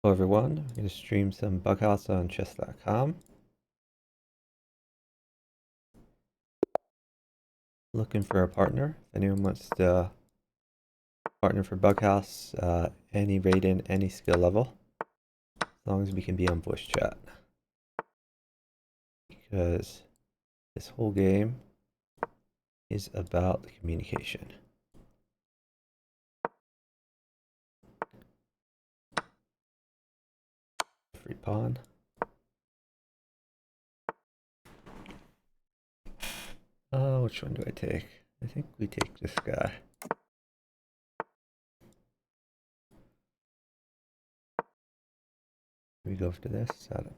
Hello everyone, I'm going to stream some bughouse on chess.com. Looking for a partner. If anyone wants to partner for bughouse, any rating, any skill level, as long as we can be on voice chat. Because this whole game is about the communication. Free pawn. Which one do I take? I think we take this guy. We go for this. I don't know.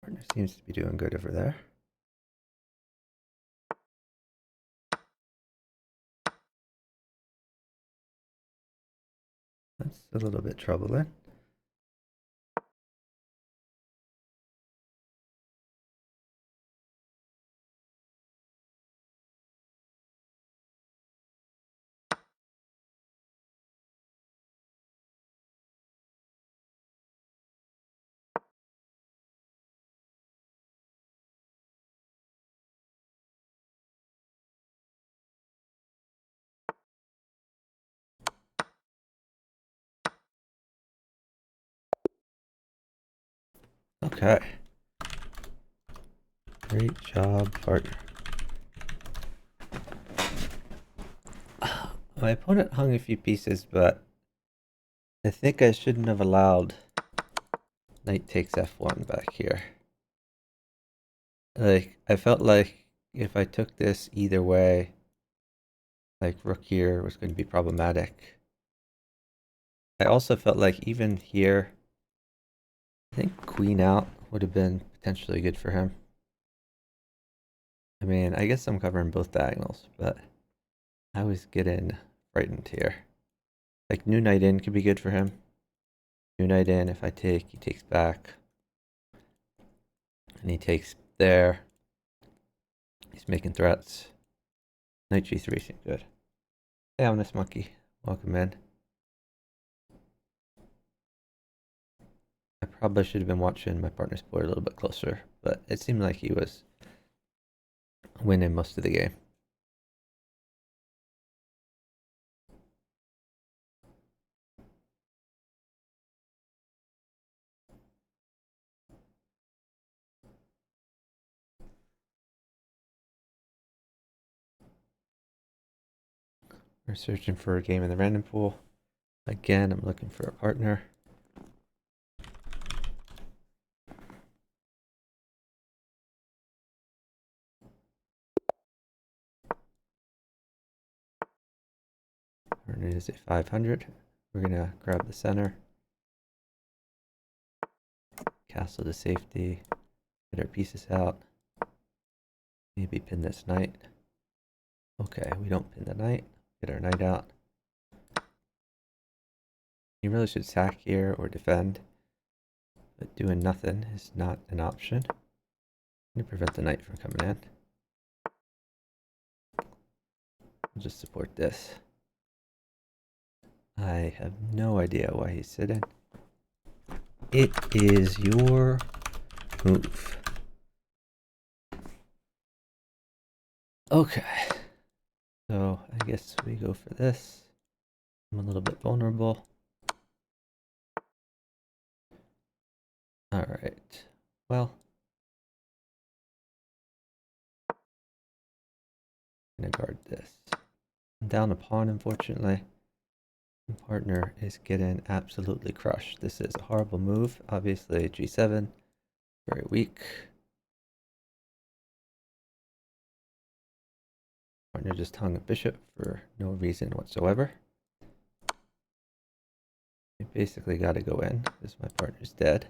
Partner seems to be doing good over there. That's a little bit troubling. Okay. Great job, partner. My opponent hung a few pieces, but I think I shouldn't have allowed knight takes f1 back here. Like, I felt like if I took this either way, like rook here was going to be problematic. I also felt like even here, I think queen out would have been potentially good for him. I mean, I guess I'm covering both diagonals, but I was getting frightened here. Like new knight in could be good for him. New knight in, if I take, he takes back. And he takes there. He's making threats. Knight g3 seems good. Hey, Honest Monkey. Welcome in. I probably should have been watching my partner's board a little bit closer, but it seemed like he was winning most of the game. We're searching for a game in the random pool. Again, I'm looking for a partner. Partner is at 500. We're gonna grab the center. Castle to safety. Get our pieces out. Maybe pin this knight. Okay, we don't pin the knight. Get our knight out. You really should sack here or defend. But doing nothing is not an option. I'm gonna prevent the knight from coming in. I'll just support this. I have no idea why he's sitting. It is your move. Okay. So I guess we go for this. I'm a little bit vulnerable. All right. Well, I'm gonna guard this. I'm down a pawn, unfortunately. My partner is getting absolutely crushed. This is a horrible move. Obviously, g7, very weak. Partner just hung a bishop for no reason whatsoever. I basically got to go in because my partner's dead.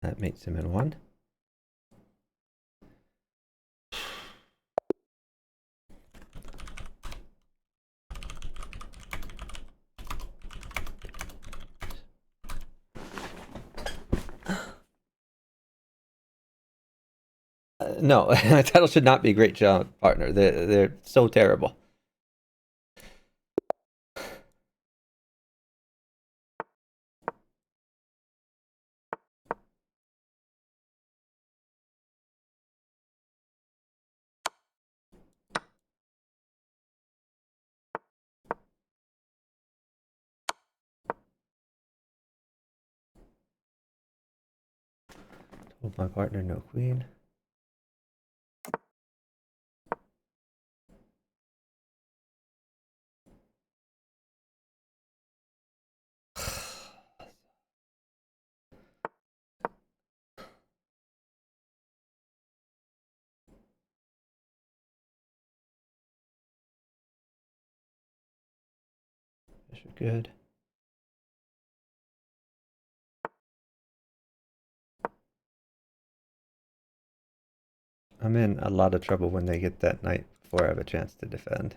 That mates him in 1. No, my title should not be Great Job Partner. They're so terrible. Told my partner no queen. Fish are good. I'm in a lot of trouble when they get that knight before I have a chance to defend.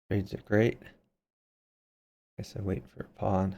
Trades are great. Guess I wait for a pawn.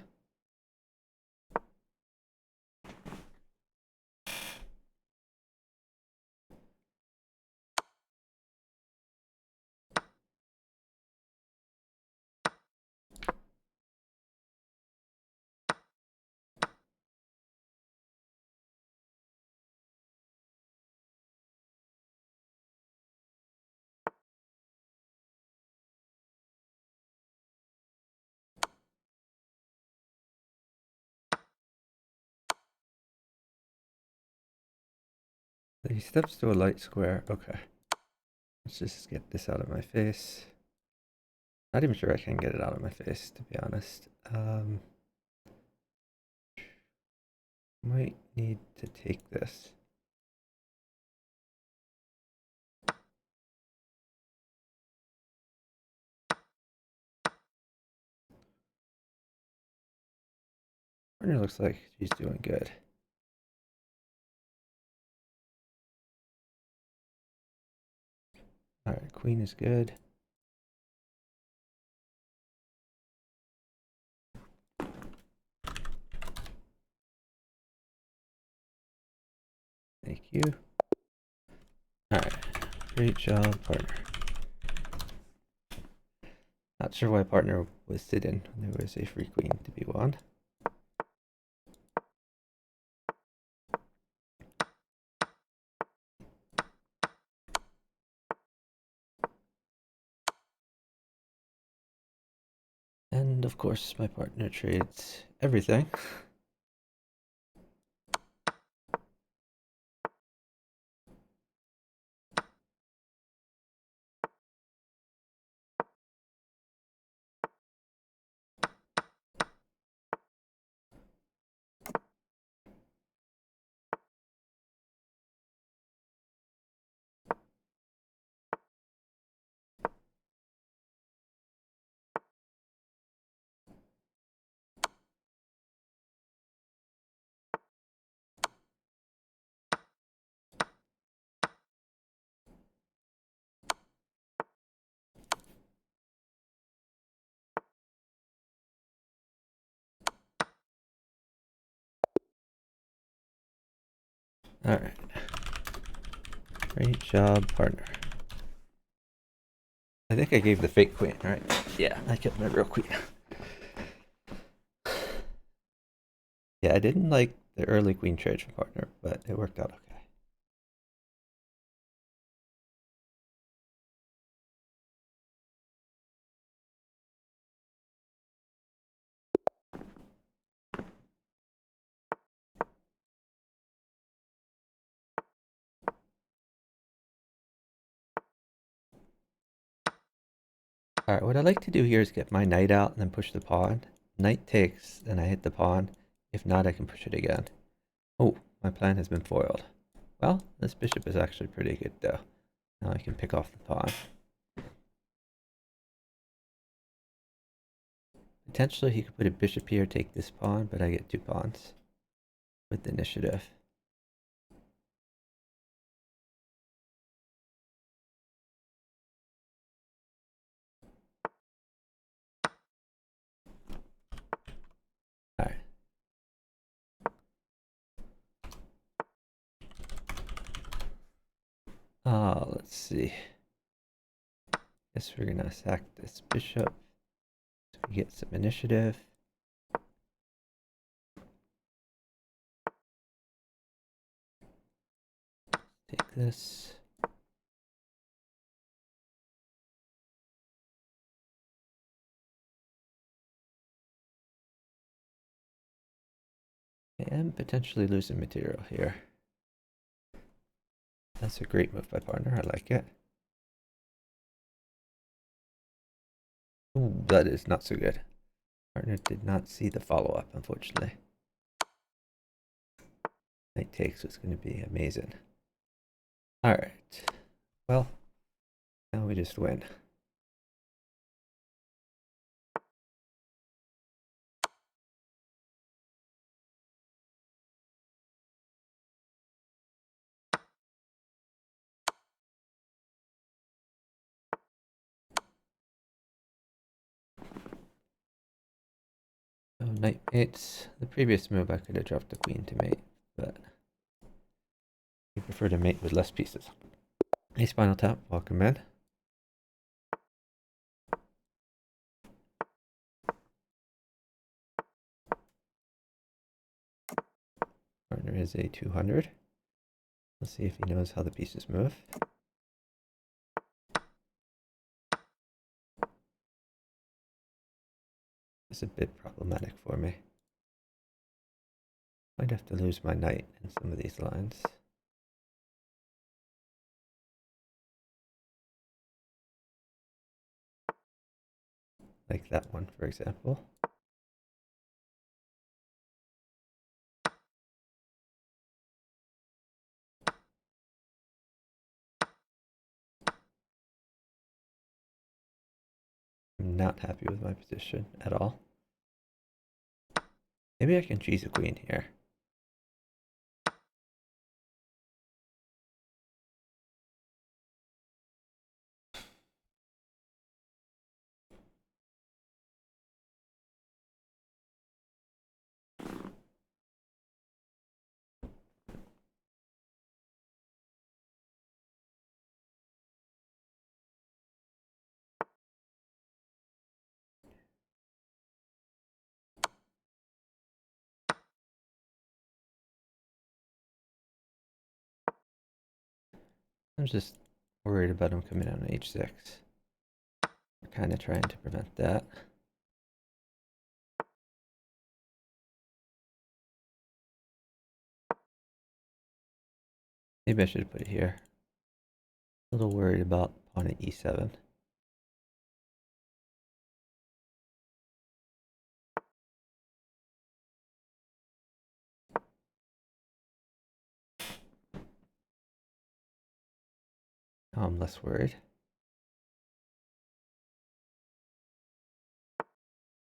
He steps to a light square. Okay. Let's just get this out of my face. Not even sure I can get it out of my face, to be honest. Might need to take this. Partner looks like she's doing good. Alright, queen is good. Thank you. Alright, great job, partner. Not sure why partner was sitting when there was a free queen to be won. And of course, my partner trades everything. Alright. Great job, partner. I think I gave the fake queen, right? Yeah, I kept my real queen. Yeah, I didn't like the early queen trade from partner, but it worked out okay. Alright, what I like to do here is get my knight out and then push the pawn. Knight takes, and I hit the pawn. If not, I can push it again. Oh, my plan has been foiled. Well, this bishop is actually pretty good though. Now I can pick off the pawn. Potentially he could put a bishop here, take this pawn, but I get 2 pawns with the initiative. Alright. Let's see. Guess we're gonna sack this bishop so we get some initiative. Take this. I am potentially losing material here. That's a great move by partner. I like it. Ooh, that is not so good. Partner did not see the follow-up, unfortunately. Knight takes was going to be amazing. Alright. Well, now we just win. So knight mates. The previous move I could have dropped the queen to mate, but I prefer to mate with less pieces. Ace final tap, welcome in. Partner is a 200. Let's see if he knows how the pieces move. It's a bit problematic for me. Might have to lose my knight in some of these lines. Like that one, for example. I'm not happy with my position at all. Maybe I can cheese a queen here. I'm just worried about him coming on h6. We're kind of trying to prevent that. Maybe I should have put it here. A little worried about pawn at e7. Now I'm less worried.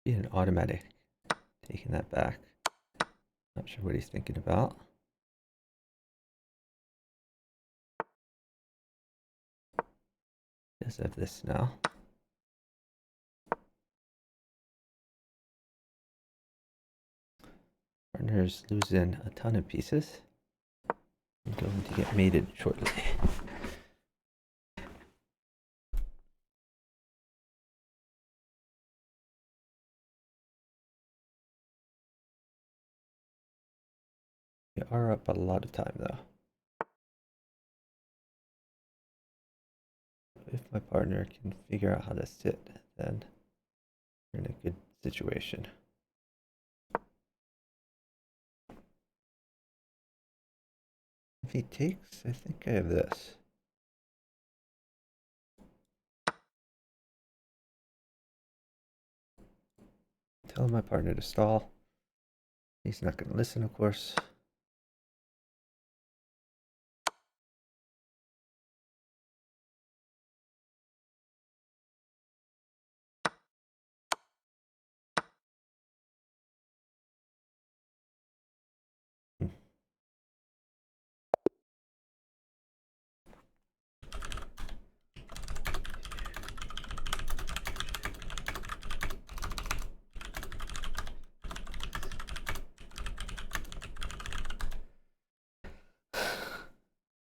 Be an automatic. Taking that back. Not sure what he's thinking about. Does have this now. Partner's losing a ton of pieces. I'm going to get mated shortly. We are up a lot of time though. If my partner can figure out how to sit, then we're in a good situation. If he takes, I think I have this. Tell my partner to stall. He's not going to listen, of course.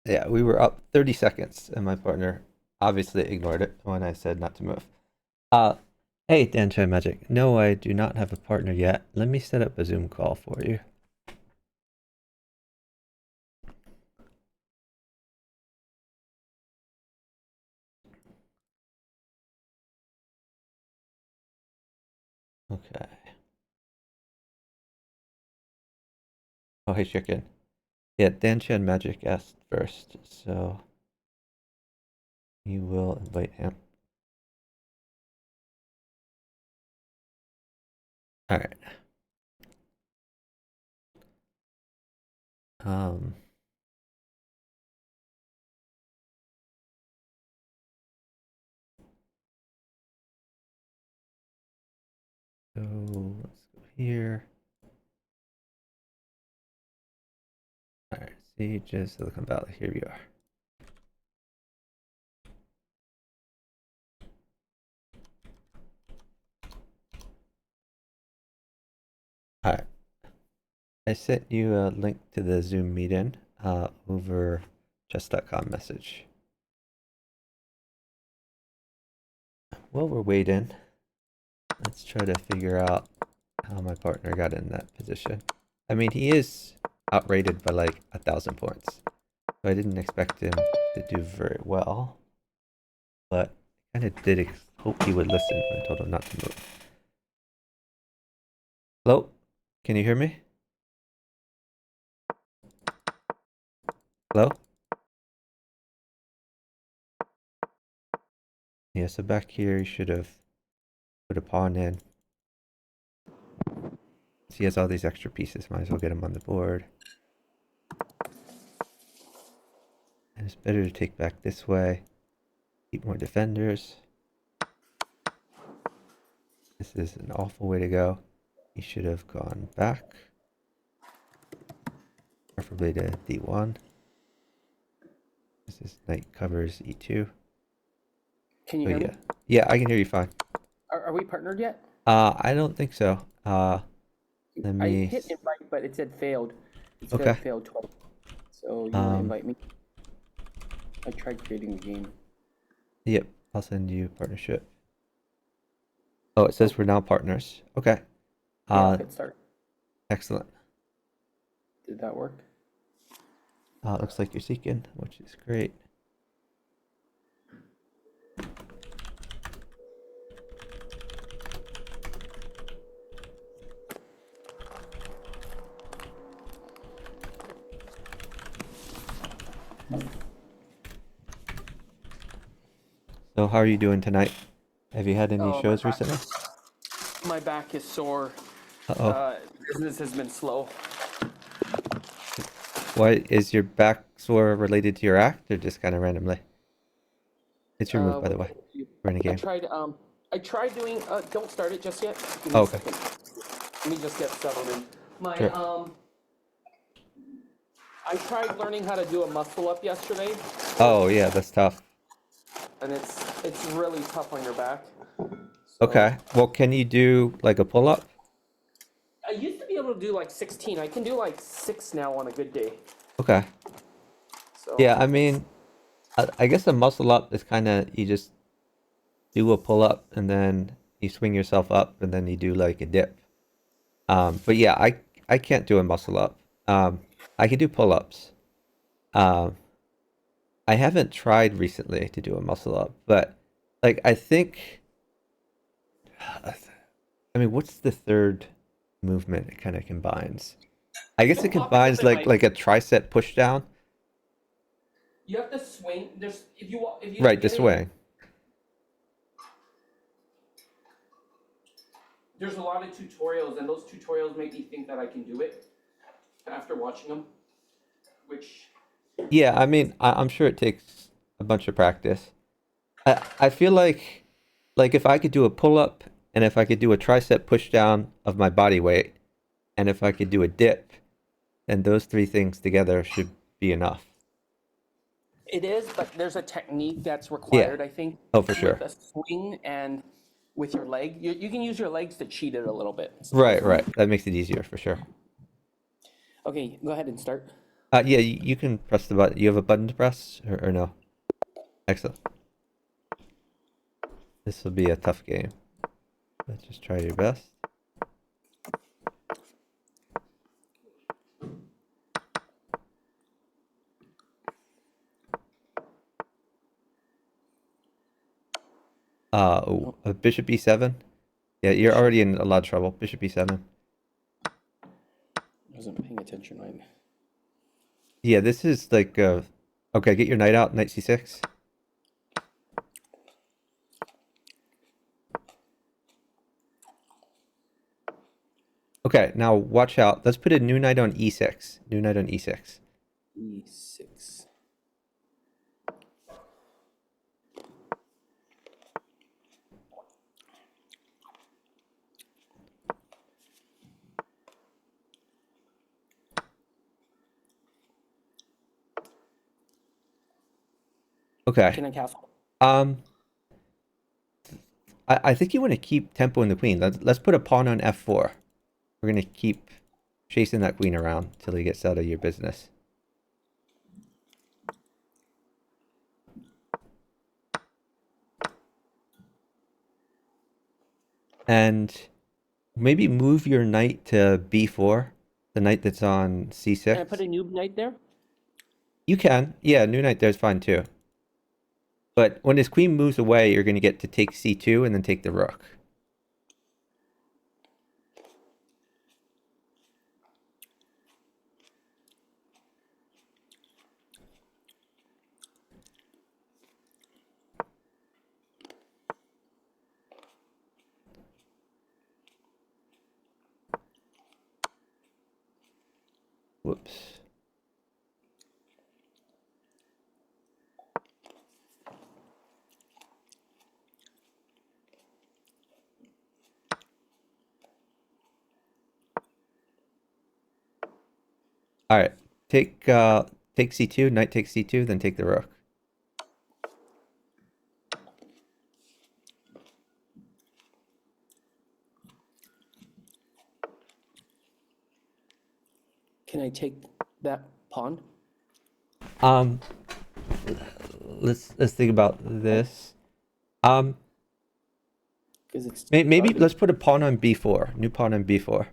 Yeah, we were up 30 seconds, and my partner obviously ignored it when I said not to move. Uh, hey, Dan Chai Magic. No, I do not have a partner yet. Let me set up a Zoom call for you. Okay. Oh, hey, chicken. Yeah, Dan Chan Magic asked first, so you will invite him. All right. Um. So let's go here. All right, Sage of Silicon Valley. Here we are. All right. I sent you a link to the Zoom meeting over chess.com message. While we're waiting, let's try to figure out how my partner got in that position. I mean, he is outrated by like 1,000 points. So I didn't expect him to do very well. But I kind of did hope he would listen when I told him not to move. Hello? Can you hear me? Hello? Yeah, so back here you should have put a pawn in. So he has all these extra pieces. Might as well get him on the board. And it's better to take back this way. Keep more defenders. This is an awful way to go. He should have gone back. Preferably to d1. This is knight covers e2. Can you hear me? Yeah, I can hear you fine. Are we partnered yet? I don't think so. Let I me. hit invite, but it said failed. It said Okay. failed twice. So you want to invite me? I tried creating the game. Yep, I'll send you partnership. Oh, it says we're now partners. Okay. Yeah, I'll hit start. Excellent. Did that work? It looks like you're seeking, which is great. So how are you doing tonight? Have you had any shows recently? My back is sore. Uh-oh. Business has been slow. Why is your back sore related to your act or just kind of randomly? It's your move, by the way. We're in a game. I tried doing, don't start it just yet. Give me a second. Let me just get settled in. I tried learning how to do a muscle up yesterday. Oh yeah, that's tough. And it's really tough on your back. So, okay. Well, can you do like a pull-up? I used to be able to do like 16. I can do like 6 now on a good day. Okay. So, yeah, I mean, I guess a muscle up is kind of, you just do a pull-up and then you swing yourself up and then you do like a dip. But yeah, I can't do a muscle up. I can do pull-ups. I haven't tried recently to do a muscle up, but like I think, I mean, what's the third movement it kind of combines? I guess it combines like a tricep push down. You have to swing. If you right, the swing. There's a lot of tutorials, and those tutorials make me think that I can do it after watching them. Yeah, I mean, I'm sure it takes a bunch of practice. I feel like if I could do a pull up and if I could do a tricep push down of my body weight, and if I could do a dip, then those three things together should be enough. It is, but there's a technique that's required, I think. Oh, for sure. With a swing and with your leg, you can use your legs to cheat it a little bit. Right. That makes it easier for sure. Okay, go ahead and start. Yeah, you can press the button. You have a button to press, or no? Excellent. This will be a tough game. Let's just try your best. Oh, bishop e7. Yeah, you're already in a lot of trouble. Bishop e7. I wasn't paying attention right. Yeah, this is like okay, get your knight out, knight c6. Okay, now watch out. Let's put a new knight on e6. New knight on e6. E6. Okay. Can I castle? I think you want to keep tempo in the queen. Let's put a pawn on f4. We're gonna keep chasing that queen around till he gets out of your business. And maybe move your knight to b4, the knight that's on c6. Can I put a new knight there? You can. Yeah, new knight there's fine too. But when his queen moves away, you're going to get to take c2 and then take the rook. Whoops. All right. Take c2, knight takes c2, then take the rook. Can I take that pawn? Let's think about this. Because it's Maybe guarded. let's put a pawn on b4. New pawn on b4.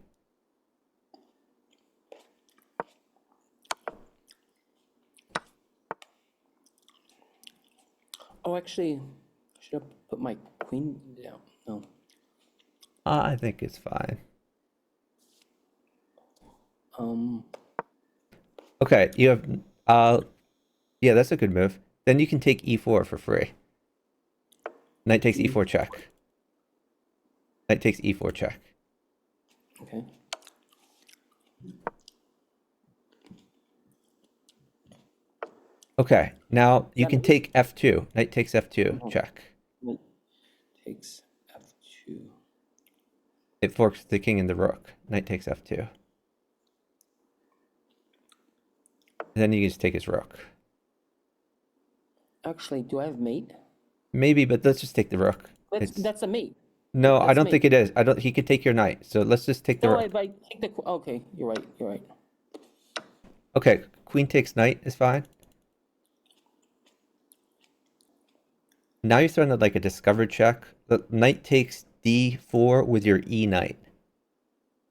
Oh, actually, I should have put my queen down. No. I think it's fine. Okay, you have yeah, that's a good move. Then you can take e4 for free. Knight takes e4 check. Knight takes e4 check. Okay. Okay, now you can mate? take f2. Knight takes f2 No. check. Knight takes f2. It forks the king and the rook. Knight takes f2. And then you can just take his rook. Actually, do I have mate? Maybe, but let's just take the rook. That's a mate. No, I That's don't mate. think it is. I don't. He could take your knight. So let's just take the No, rook. if I take the okay, you're right. You're right. Okay, queen takes knight is fine. Now you're throwing like a discovered check. The knight takes d4 with your e knight.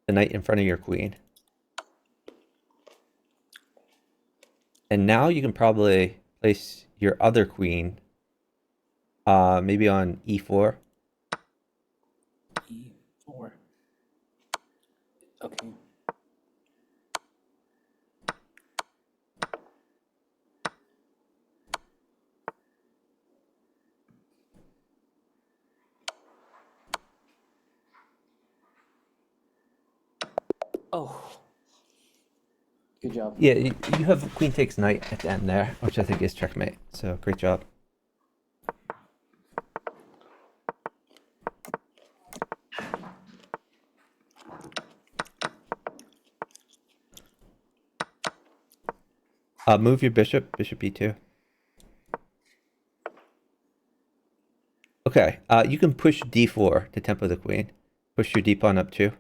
The knight in front of your queen. And now you can probably place your other queen maybe on e4. E4. Okay. Oh. Good job. Yeah, you have queen takes knight at the end there, which I think is checkmate. So great job. Move your bishop, bishop e2. Okay, you can push d4 to tempo the queen. Push your d pawn up too.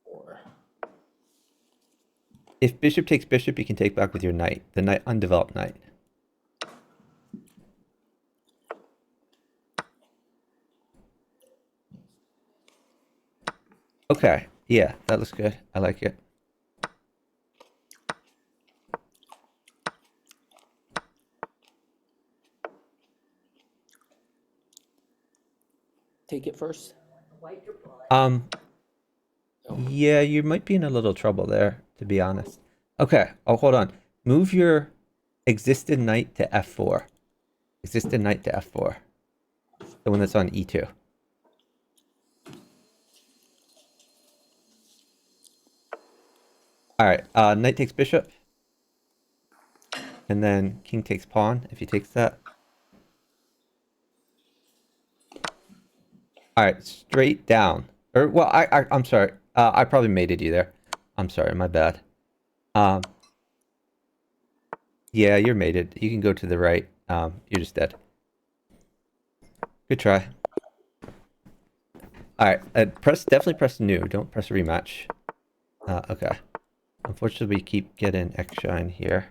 4. If bishop takes bishop, you can take back with your knight. The knight, undeveloped knight. Okay, yeah, that looks good. I like it. Take it first. Yeah, you might be in a little trouble there, to be honest. Okay, oh, hold on. Move your existed knight to f4. Existed knight to f4. The one that's on e2. Alright, knight takes bishop. And then king takes pawn, if he takes that. Alright, straight down. Or, well, I'm sorry. I probably mated you there. I'm sorry, my bad. Yeah, you're mated. You can go to the right. You're just dead. Good try. Alright, definitely press new. Don't press rematch. Okay. Unfortunately, we keep getting X shine here.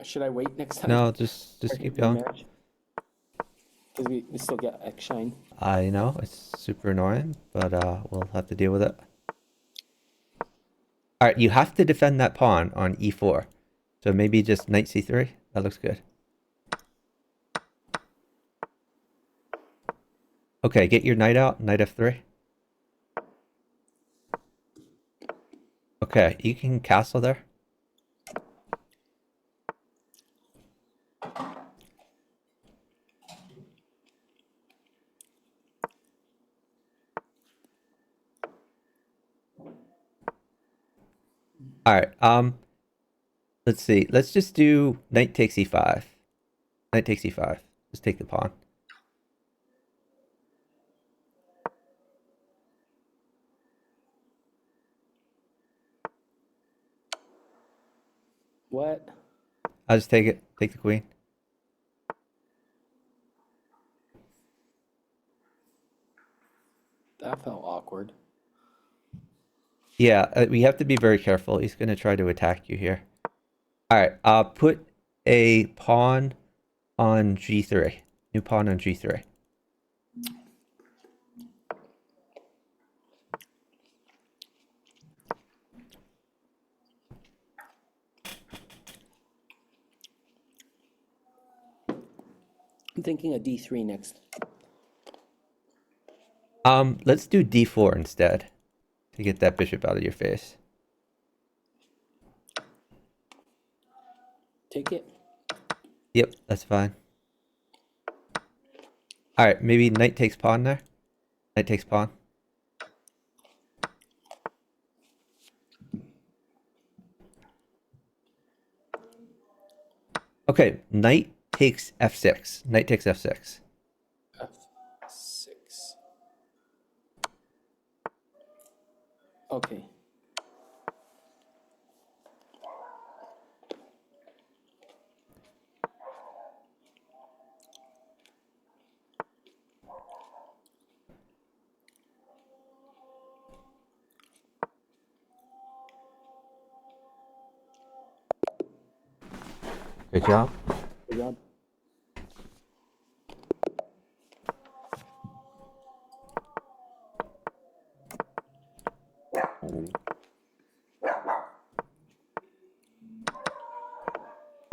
Should I wait next time? No, just keep going. Because we still get X shine. I know, it's super annoying, but we'll have to deal with it. Alright, you have to defend that pawn on e4. So maybe just knight c3. That looks good. Okay, get your knight out. Knight f3. Okay, you can castle there. Alright, let's see. Let's just do knight takes e5. Knight takes e5. Just take the pawn. What? I'll just take it. Take the queen. That felt awkward. Yeah, we have to be very careful. He's going to try to attack you here. Alright, put a pawn on g3. New pawn on g3. I'm thinking a D3 next. Let's do d4 instead to get that bishop out of your face. Take it. Yep, that's fine. Alright, maybe knight takes pawn there. Knight takes pawn. Okay, knight takes f6. Knight takes f6. F6. Okay. Good job. Good job.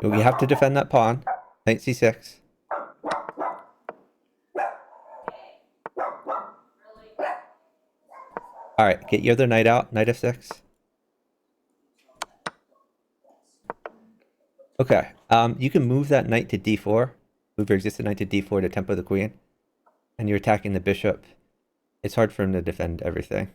You have to defend that pawn. Knight c6. Alright, get your other knight out. Knight f6. Okay, you can move that knight to d4. Move your existing knight to d4 to tempo the queen. And you're attacking the bishop. It's hard for him to defend everything.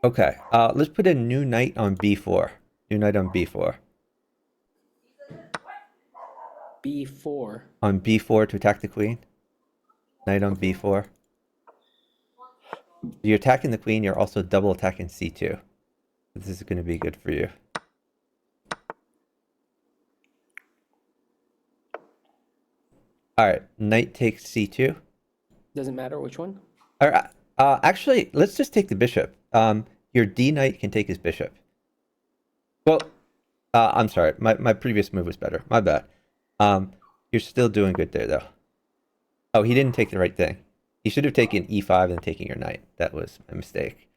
Okay, let's put a new knight on b4. New knight on b4. B4. On b4 to attack the queen. Knight on Okay. b4. You're attacking the queen, you're also double attacking c2. This is going to be good for you. Alright, knight takes c2. Doesn't matter which one. Alright, actually, let's just take the bishop. Your d knight can take his bishop. Well, I'm sorry, my previous move was better. My bad. You're still doing good there, though. Oh, he didn't take the right thing. He should have taken e5 and taking your knight. That was a mistake.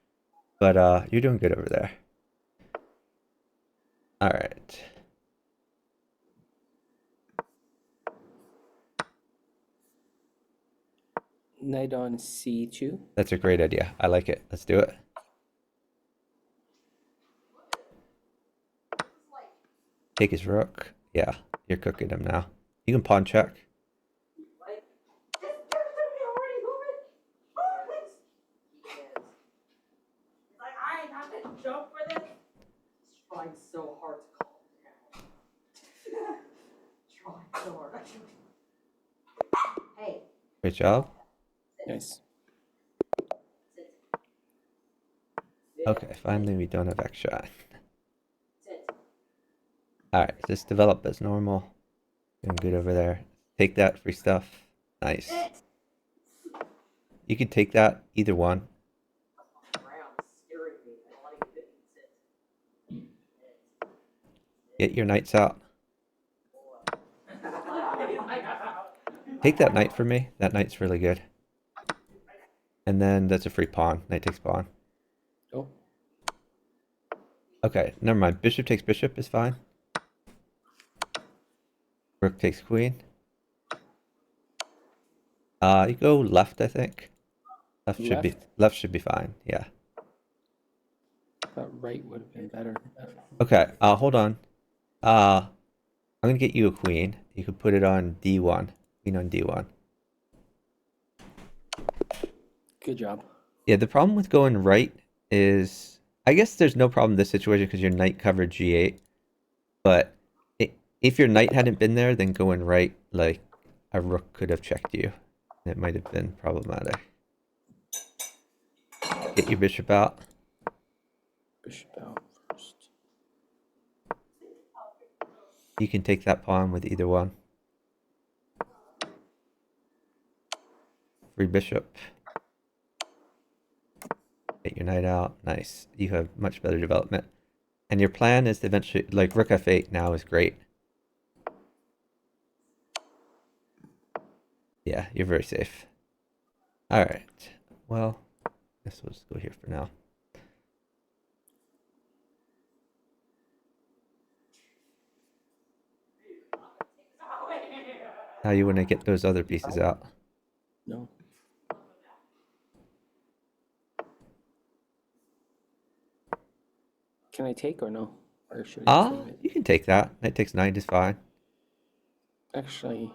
But you're doing good over there. All right. Knight on c2. That's a great idea. I like it. Let's do it. Take his rook. Yeah, you're cooking him now. You can pawn check. Trying so hard to calm down. Trying so hard. Hey. Great job. Nice. Okay, finally we don't have extra. Alright, just develop as normal. Doing good over there. Take that, free stuff. Nice. You can take that, either one. Get your knights out. Take that knight for me. That knight's really good. And then that's a free pawn. Knight takes pawn. Oh. Okay, never mind. Bishop takes bishop is fine. Rook takes queen. You go left, I think. Left should be fine. Yeah. Thought right would have been better. Okay. Hold on. I'm gonna get you a queen. You could put it on d1. Queen on d1. Good job. Yeah. The problem with going right is, I guess there's no problem in this situation because your knight covered g8. But if your knight hadn't been there, then going right, like a rook could have checked you. It might have been problematic. Get your bishop out. Bishop out first. You can take that pawn with either one. Free bishop. Get your knight out. Nice. You have much better development. And your plan is to eventually, like rook f8 now is great. Yeah, you're very safe. All right. Well, I guess we'll just go here for now. How you want to get those other pieces out? No. Can I take or no? Or should I just leave it? You can take that. Knight takes knight is fine. Actually,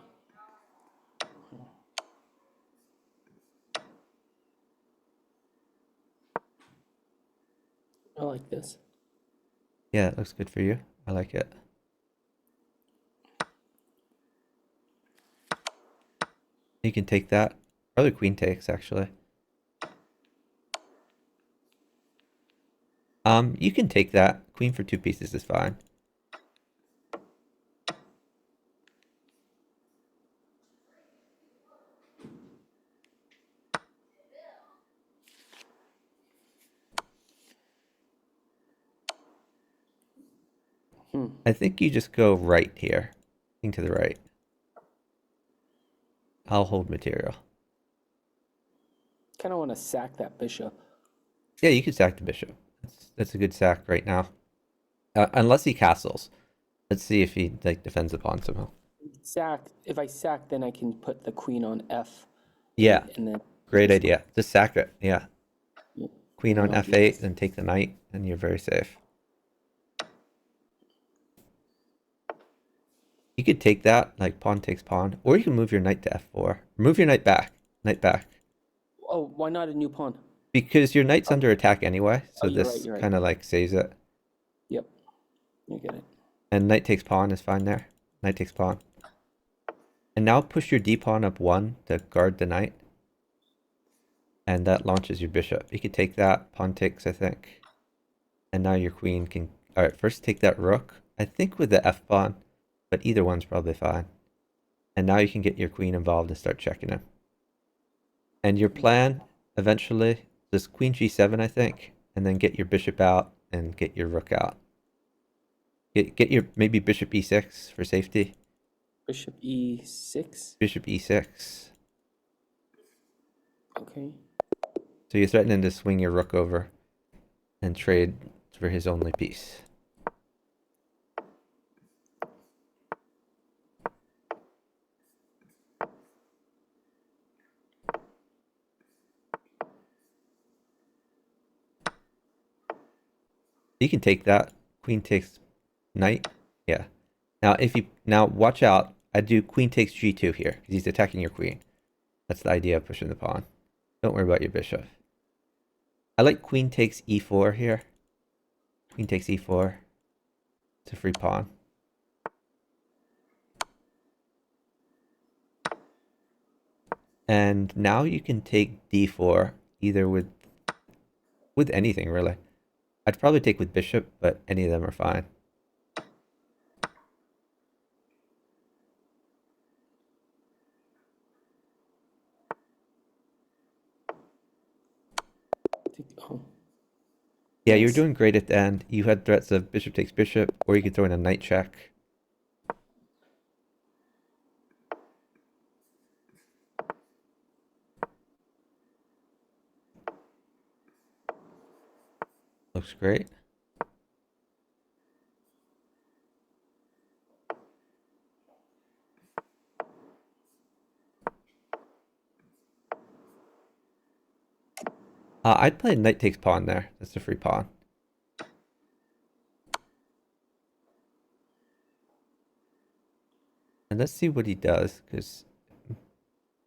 I like this. Yeah, it looks good for you. I like it. You can take that. Or the queen takes, actually. You can take that. Queen for 2 pieces is fine. I think you just go right here. King to the right. I'll hold material. Kind of want to sack that bishop. Yeah, you can sack the bishop. That's a good sack right now. Unless he castles. Let's see if he like defends the pawn somehow. Sack. If I sack, then I can put the queen on f. Yeah, And then great idea. Just sack it. Yeah. Yeah. Queen on I'll do f8, this. then take the knight, and you're very safe. You could take that, like pawn takes pawn, or you can move your knight to f4. Move your knight back. Knight back. Oh, why not a new pawn? Because your knight's under attack anyway, so Oh, you're right, this you're right. kind of like saves it. Yep. You get it. And knight takes pawn is fine there. Knight takes pawn. And now push your d pawn up 1 to guard the knight. And that launches your bishop. You could take that, pawn takes, I think. And now your queen can... Alright, first take that rook. I think with the f pawn, but either one's probably fine. And now you can get your queen involved and start checking him. And your plan, eventually, is queen g7, I think. And then get your bishop out and get your rook out. Get your, maybe bishop e6 for safety. Bishop e6. Bishop e6. Okay. So you're threatening to swing your rook over and trade for his only piece. You can take that. Queen takes knight. Yeah. Now watch out. I do queen takes g2 here because he's attacking your queen. That's the idea of pushing the pawn. Don't worry about your bishop. I like queen takes e4 here. Queen takes e4. It's a free pawn. And now you can take d4 either with anything really. I'd probably take with bishop, but any of them are fine. Oh. Yeah, you were Nice. doing great at the end. You had threats of bishop takes bishop, or you could throw in a knight check. Looks great. I'd play knight takes pawn there. That's a free pawn. And let's see what he does, because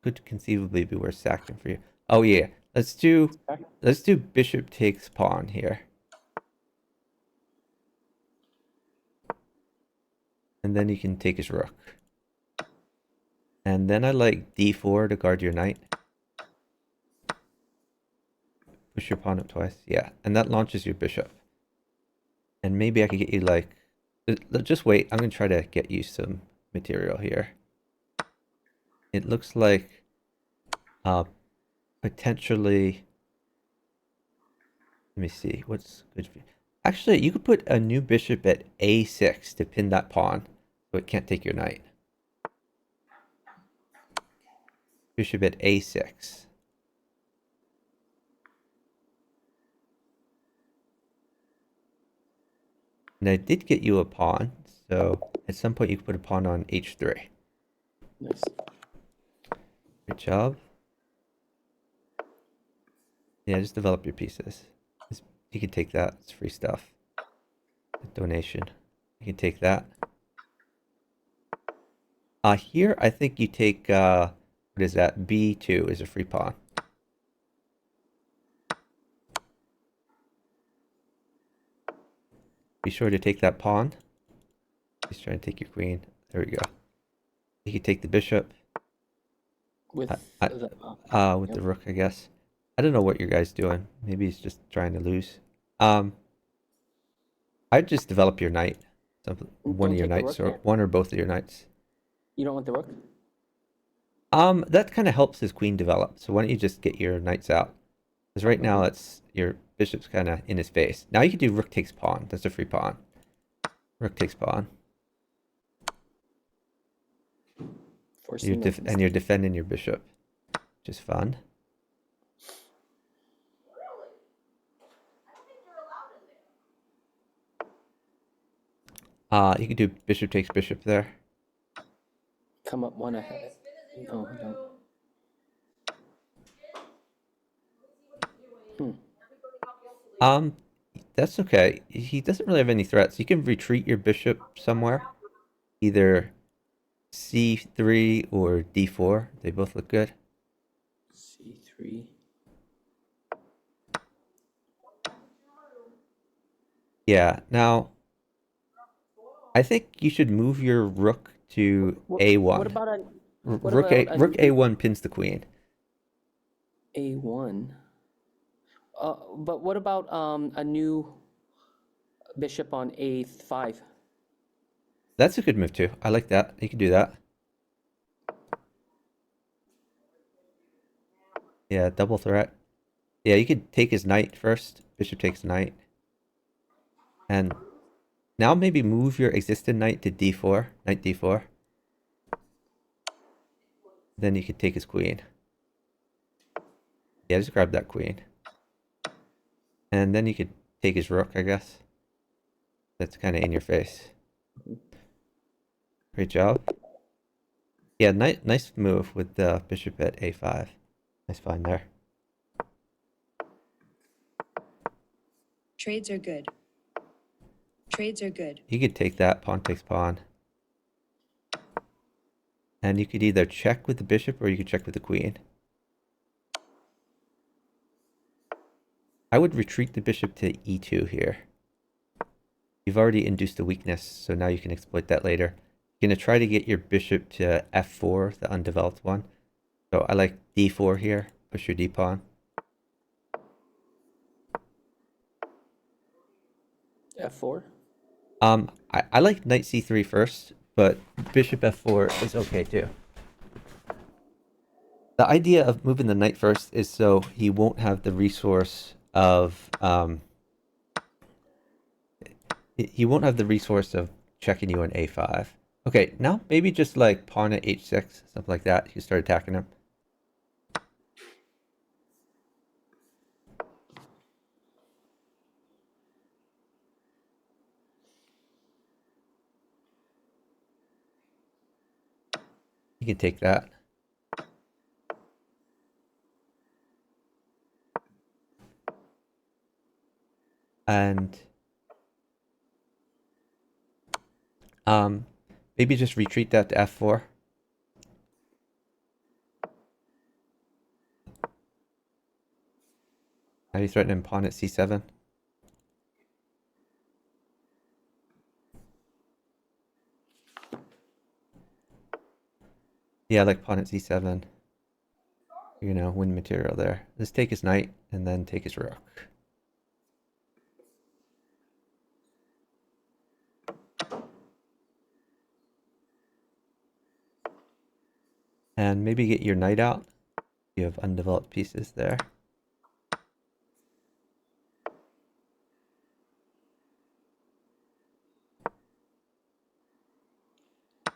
could conceivably be worth sacking for you. Oh yeah, let's do bishop takes pawn here. And then you can take his rook. And then I like d4 to guard your knight. Push your pawn up twice. Yeah, and that launches your bishop. And maybe I could get you like... Just wait, I'm going to try to get you some material here. It looks like potentially... Let me see, what's good for you? Actually, you could put a new bishop at a6 to pin that pawn, so it can't take your knight. Bishop at a6. And I did get you a pawn, so at some point you could put a pawn on h3. Nice. Good job. Yeah, just develop your pieces. You can take that. It's free stuff. A donation. You can take that. Here, I think you take, what is that? b2 is a free pawn. Be sure to take that pawn. He's trying to take your queen. There we go. You can take the bishop. With With the rook, I guess. I don't know what your guy's doing. Maybe he's just trying to lose. I'd just develop your knight. One of your knights, or one or both of your knights. You don't want the rook? That kind of helps his queen develop. So why don't you just get your knights out? Because right now it's your bishop's kind of in his face. Now you can do rook takes pawn. That's a free pawn. Rook takes pawn. And you're defending your bishop, which is fun. Really? I don't think you're allowed in there. You can do bishop takes bishop there. Come up one ahead. Hey, spin is in your No, room. no. Everybody got the That's okay. He doesn't really have any threats. You can retreat your bishop somewhere. Either c3 or d4. They both look good. c3. Yeah. Now, I think you should move your rook to What A1. about a what Rook about A a rook new A1 pins the queen. A1? But what about a new bishop on A5? That's a good move too. I like that. You can do that. Yeah, double threat. Yeah, you could take his knight first. Bishop takes knight. And now maybe move your existing knight to D4. Knight D4. Then you could take his queen. Yeah, just grab that queen. And then you could take his rook, I guess. That's kind of in your face. Great job. Yeah, nice move with the bishop at A5. Nice find there. Trades are good. Trades are good. You could take that, pawn takes pawn. And you could either check with the bishop or you could check with the queen. I would retreat the bishop to E2 here. You've already induced a weakness, so now you can exploit that later. You're going to try to get your bishop to F4, the undeveloped one. So I like D4 here. Push your D pawn. F4? I like knight C3 first, but bishop F4 is okay too. The idea of moving the knight first is so he won't have the resource of checking you on A5. Okay, now maybe just like pawn at H6, something like that. You start attacking him. You can take that. And maybe just retreat that to F4. Now you threaten him pawn at C7. Yeah, like pawn at C7. You know, win material there. Let's take his knight and then take his rook. And maybe get your knight out. You have undeveloped pieces there.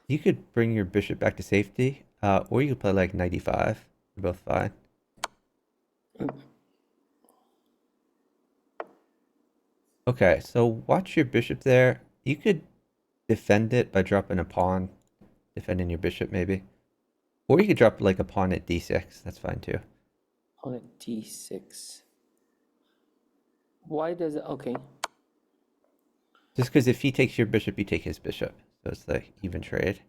You could bring your bishop back to safety, or you could play like knight e5. They're both fine. Okay, so watch your bishop there. You could defend it by dropping a pawn, defending your bishop maybe. Or you could drop like a pawn at d6. That's fine too. On a D6. Why does it? Okay. Just because if he takes your bishop, you take his bishop. So it's like even trade.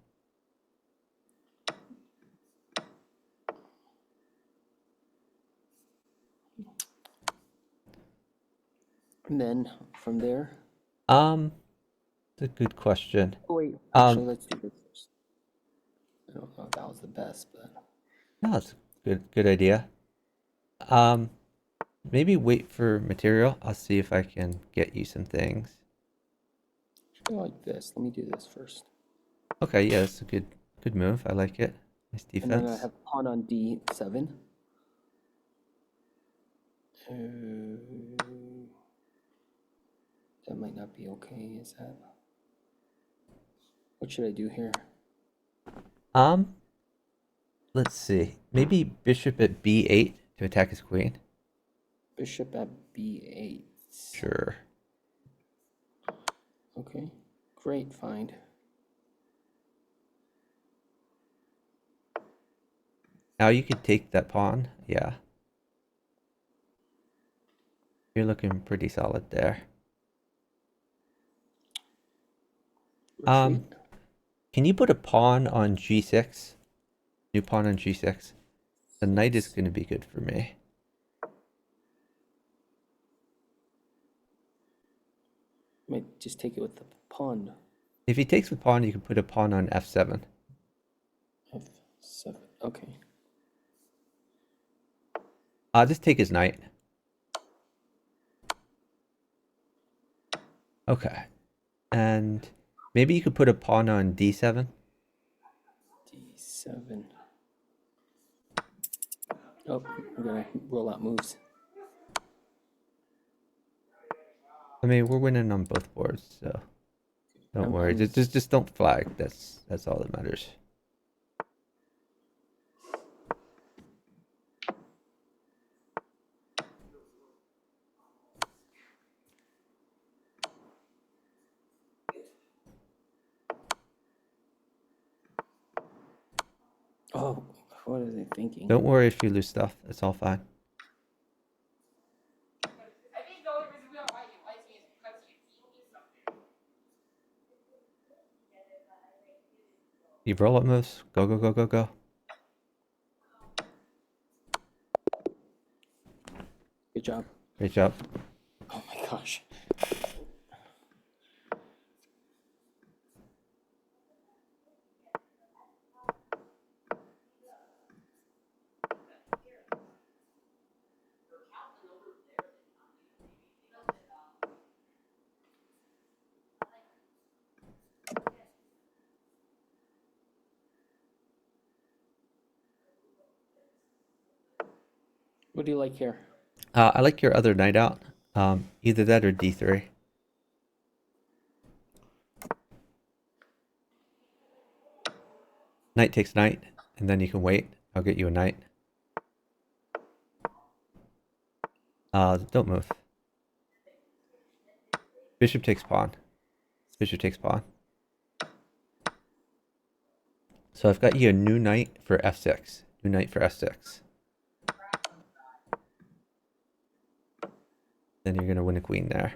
And then from there. It's a good question. Oh, wait, actually, let's do this first. I don't know if that was the best, but No, it's a good idea. Maybe wait for material. I'll see if I can get you some things. I like this. Let me do this first. Okay, yeah, it's a good move. I like it. Nice And then I defense. have pawn on D7. That might not be okay, is that? What should I do here? Let's see. Maybe bishop at B8 to attack his queen. Bishop at B8. Sure. Okay, great find. Now you could take that pawn. Yeah. You're looking pretty solid there. Retreat. Can you put a pawn on G6? New pawn on G6. The knight is going to be good for me. Might just take it with the pawn. If he takes with pawn, you can put a pawn on f7. F7. Okay. Just take his knight. Okay. And maybe you could put a pawn on d7. D7. Oh, we're gonna roll out moves. I mean, we're winning on both boards, so don't worry. Just don't flag. That's all that matters. Oh, what are they thinking? Don't worry if you lose stuff. It's all fine. You roll up moves. Go, go, go, go, go. Good job. Great job. Oh my gosh. What do you like here? I like your other knight out. Either that or d3. Knight takes knight, and then you can wait. I'll get you a knight. Don't move. Bishop takes pawn. Bishop takes pawn. So I've got you a new knight for f6. New knight for f6. Then you're going to win a queen there.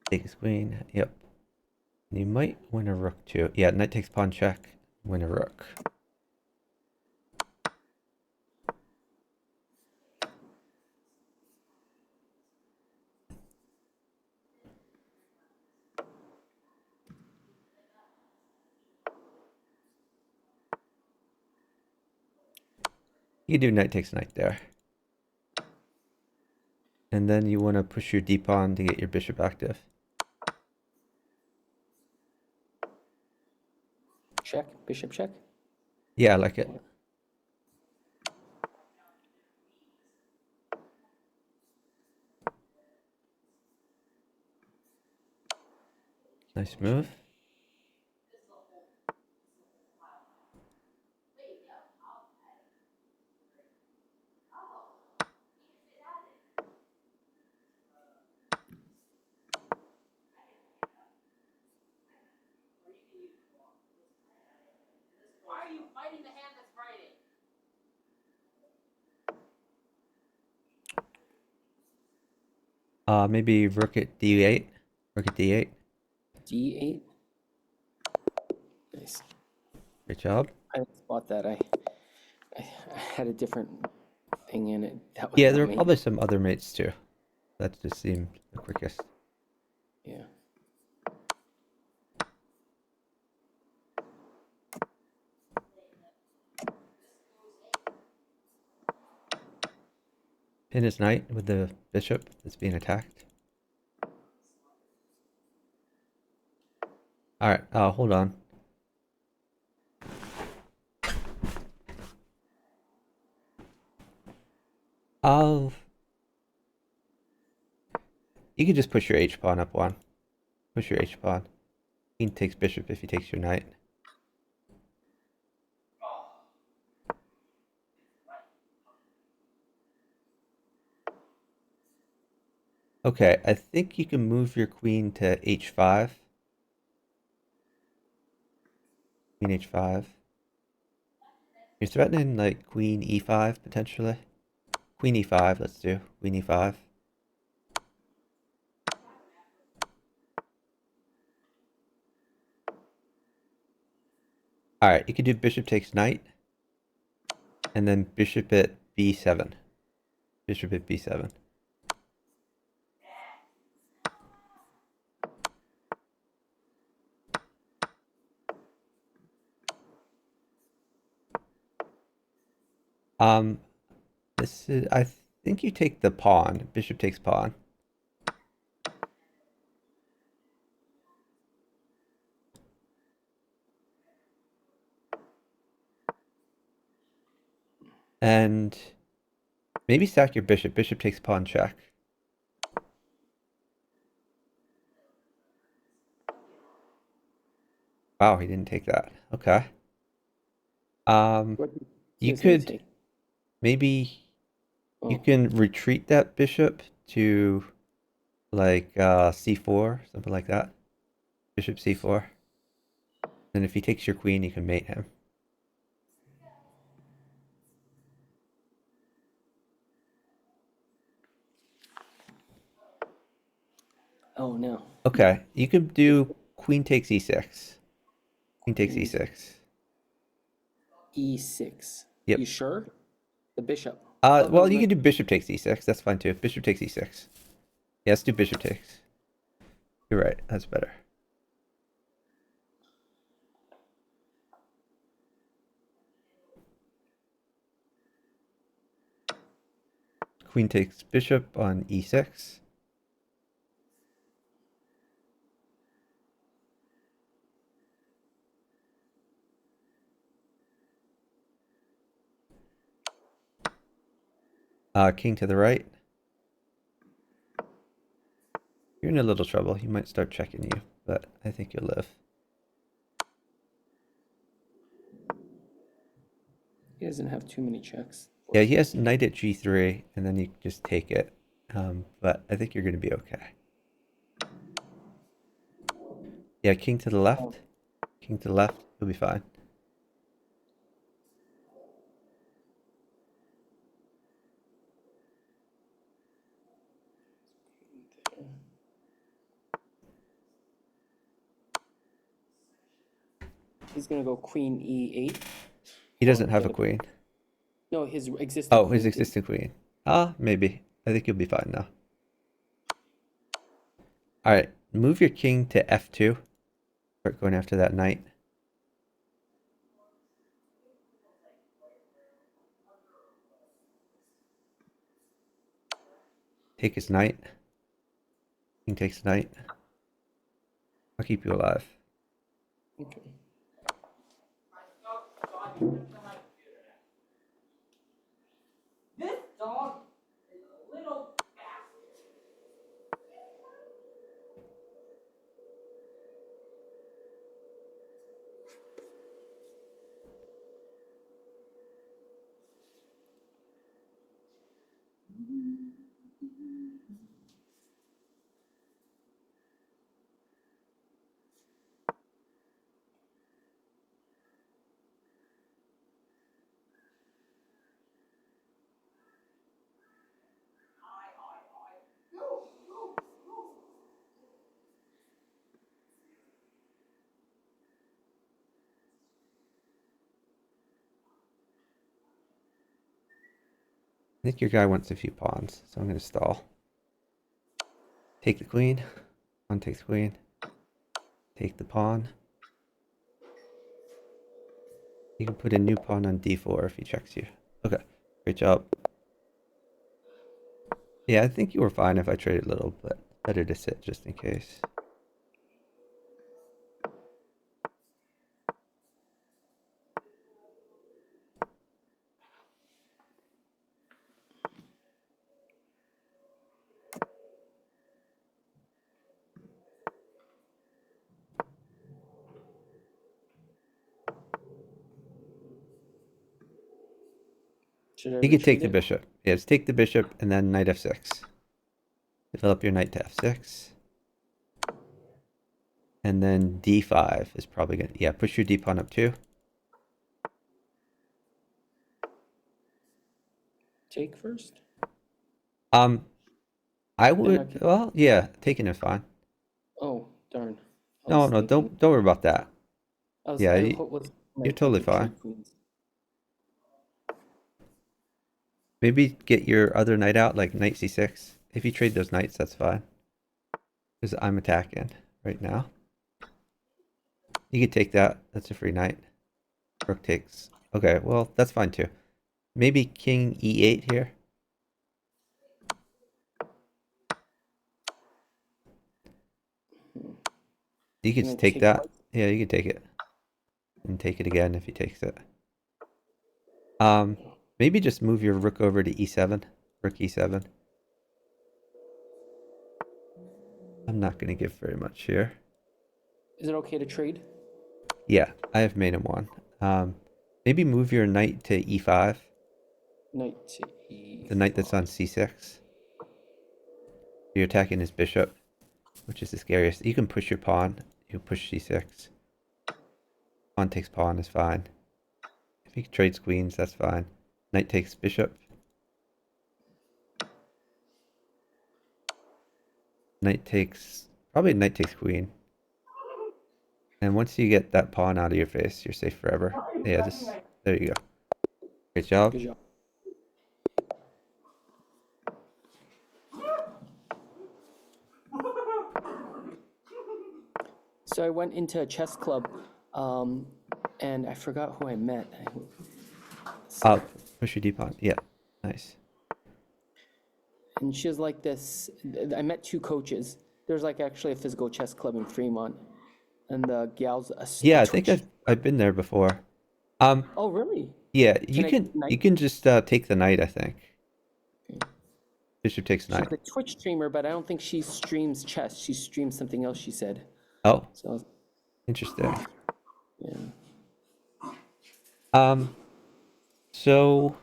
Take his queen. Yep. You might win a rook too. Yeah, knight takes pawn check. Win a rook. You do knight takes knight there. And then you want to push your d-pawn to get your bishop active. Check, bishop check. Yeah, I like it. Nice move. Why are you fighting the hand that's fighting? Maybe rook at d8. Rook at d8. D8. Nice. Great job. I didn't spot that. I had a different thing in it. That was Yeah, not there were me. probably some other mates too. That just seemed the quickest. Yeah. Pin his knight with the bishop that's being attacked. Alright, hold on. You could just push your h-pawn up one. Push your h-pawn. King takes bishop if he takes your knight. Okay, I think you can move your queen to h5. Queen h5. You're threatening like queen e5 potentially. Queen e5, let's do. Queen e5. Alright, you could do bishop takes knight. And then bishop at b7. Bishop at b7. This is, I think you take the pawn. Bishop takes pawn. And maybe sack your bishop. Bishop takes pawn check. Wow, he didn't take that. Okay. What You does he could take? maybe you Oh, can retreat that bishop to like c4, something like that. Bishop c4. And if he takes your queen, you can mate him. oh no. Okay, you could do queen takes e6. Queen takes Queen e6. E6. Yep. You sure? The bishop. Well, you can do bishop takes e6. That's fine too. Bishop takes e6. Yeah, let's do bishop takes. You're right. That's better. Queen takes bishop on e6. King to the right. You're in a little trouble. He might start checking you, but I think you'll live. He doesn't have too many checks. Yeah, he has knight at g3, and then you just take it. But I think you're going to be okay. Yeah, king to the left. King to the left. You'll be fine. He's gonna go queen E8. He doesn't have a get a- queen. No, his existing Oh, queen. his existing queen. Maybe. I think you'll be fine now. All right, move your king to f2. Start going after that knight. Take his knight. King takes knight. I'll keep you alive. Okay. This dog is a little bastard. I think your guy wants a few pawns, so I'm going to stall. Take the queen. Pawn takes queen. Take the pawn. You can put a new pawn on d4 if he checks you. Okay, great job. Yeah, I think you were fine if I traded a little, but better to sit just in case. Should I You could take retreat the it? bishop. Yeah, just take the bishop and then knight f6. Develop your knight to f6. And then d5 is probably going to... Yeah, push your d pawn up too. Take first? I Then I would... can- Well, yeah, taking is fine. Oh, darn. I No, was no, thinking- don't worry about that. I was, Yeah, I you- was you're totally to trade fine. queens. Maybe get your other knight out, like knight c6. If you trade those knights, that's fine. Because I'm attacking right now. You could take that. That's a free knight. Rook takes. Okay, well, that's fine too. Maybe king e8 here. You could Can I take take that. white? Yeah, you could take it. And take it again if he takes it. Maybe just move your rook over to e7. Rook e7. I'm not going to give very much here. Is it okay to trade? Yeah, I have made him one. Maybe move your knight to e5. Knight to e5. The knight that's on c6. You're attacking his bishop, which is the scariest. You can push your pawn. You push c6. Pawn takes pawn is fine. If he trades queens, that's fine. Knight takes bishop. Probably knight takes queen. And once you get that pawn out of your face, you're safe forever. Yeah, there you go. Great job. Good job. So I went into a chess club, and I forgot who I met. Push your d pawn. Yeah, nice. And she was like this. I met two coaches. There's like actually a physical chess club in Fremont, and the gal's Yeah, I think I've been there before. Oh, really? Yeah, Can I take you knight? can just take the knight, I think. Bishop takes She's knight. a Twitch streamer, but I don't think she streams chess. She streams something else, she said. Oh, So, interesting. yeah. So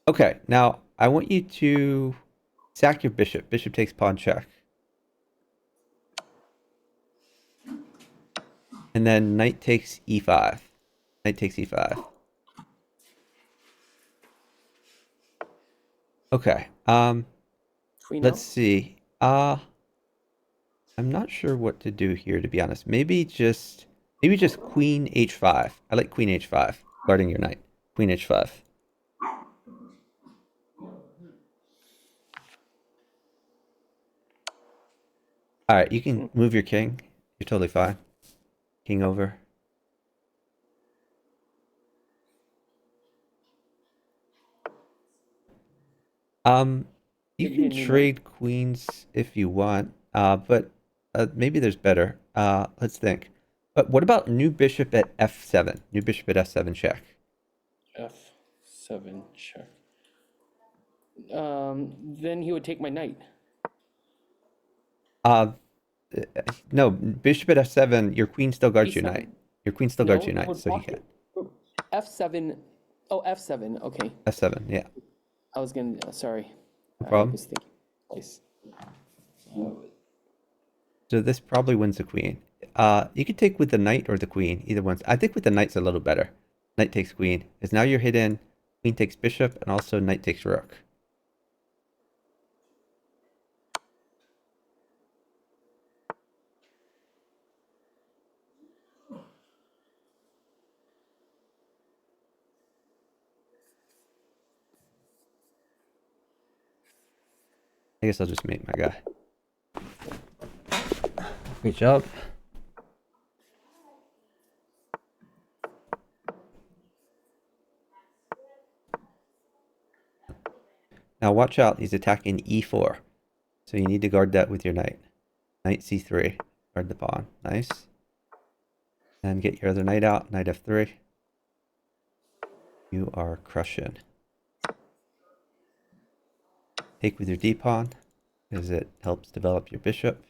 okay, now I want you to sack your bishop. Bishop takes pawn check. And then knight takes e5. Knight takes e5. Okay. Queen Let's out? see. I'm not sure what to do here, to be honest. Maybe just queen h5. I like queen h5, guarding your knight. Queen h5. All right, you can move your king. You're totally fine. King over. You Give me can a new knight. trade queens if you want, but maybe there's better. Let's think. But what about new bishop at f7? New bishop at f7 check. F7 check. Then he would take my knight. Uh, no, bishop at f7. Your queen still guards your E7. knight. Your queen still No, guards your it knight, would so you block can. it. F7. Oh, F7. Okay. f7. Yeah, I was gonna. Sorry. no I problem. was thinking. Place. So this probably wins the queen. You could take with the knight or the queen. Either one's. I think with the knight's a little better. Knight takes queen. Because now you're hidden. Queen takes bishop, and also knight takes rook. I guess I'll just make my guy. Great job. Now watch out, he's attacking e4. So you need to guard that with your knight. Knight c3. Guard the pawn. Nice. And get your other knight out. Knight f3. You are crushing. Take with your d-pawn, because it helps develop your bishop.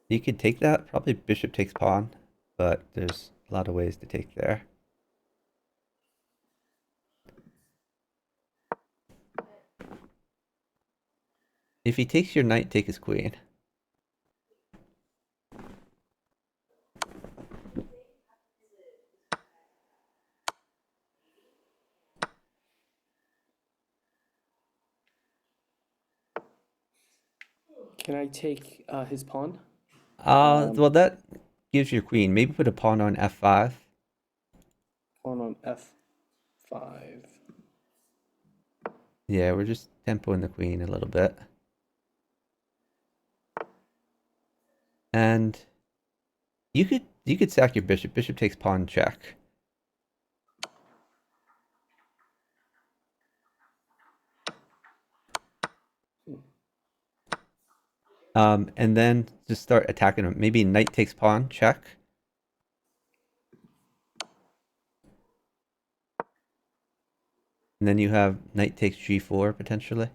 You could take that. Probably bishop takes pawn, but there's a lot of ways to take there. If he takes your knight, take his queen. Can I take his pawn? Well, that gives your queen. Maybe put a pawn on f5. Pawn on F5. Yeah, we're just tempoing the queen a little bit. And you could sack your bishop. Bishop takes pawn check. And then just start attacking him. Maybe knight takes pawn check. And then you have knight takes g4 potentially.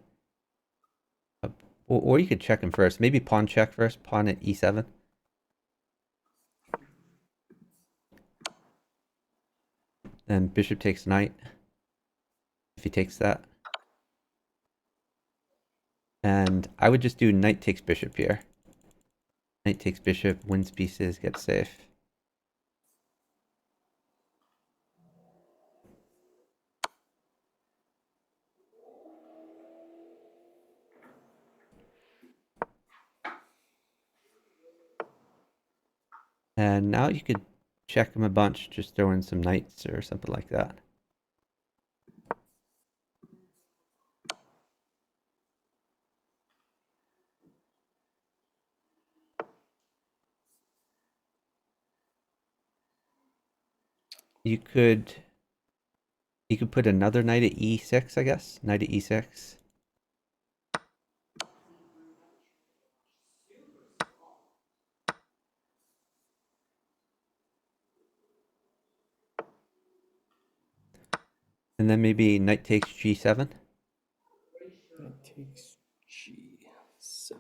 Or you could check him first. Maybe pawn check first. Pawn at e7. Then bishop takes knight. If he takes that. And I would just do knight takes bishop here. Knight takes bishop, wins pieces, gets safe. And now you could check him a bunch, just throw in some knights or something like that. You could put another knight at e6, I guess. Knight at e6. And then maybe knight takes g7. Knight takes g7. So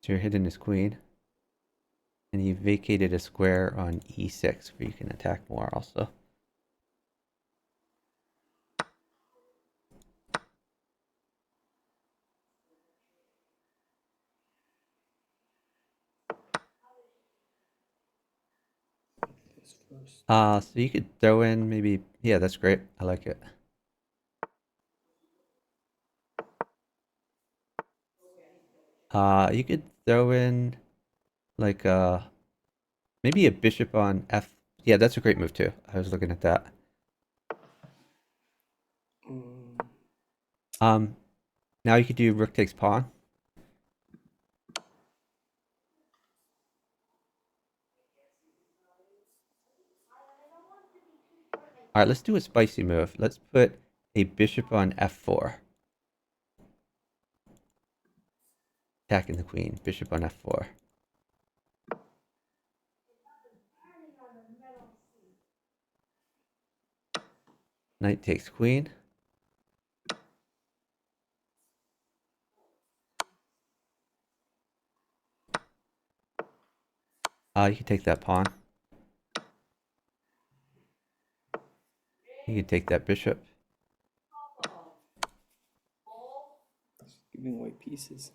you're hitting his queen. And he vacated a square on e6 where you can attack more also. This first. So you could throw in maybe, yeah, that's great. I like it. You could throw in like maybe a bishop on f. Yeah, that's a great move too. I was looking at that. Mm, Now you could do rook takes pawn. All right, let's do a spicy move. Let's put a bishop on f4. Attacking the queen. Bishop on f4. Knight takes queen. You can take that pawn. You can take that bishop. giving away pieces.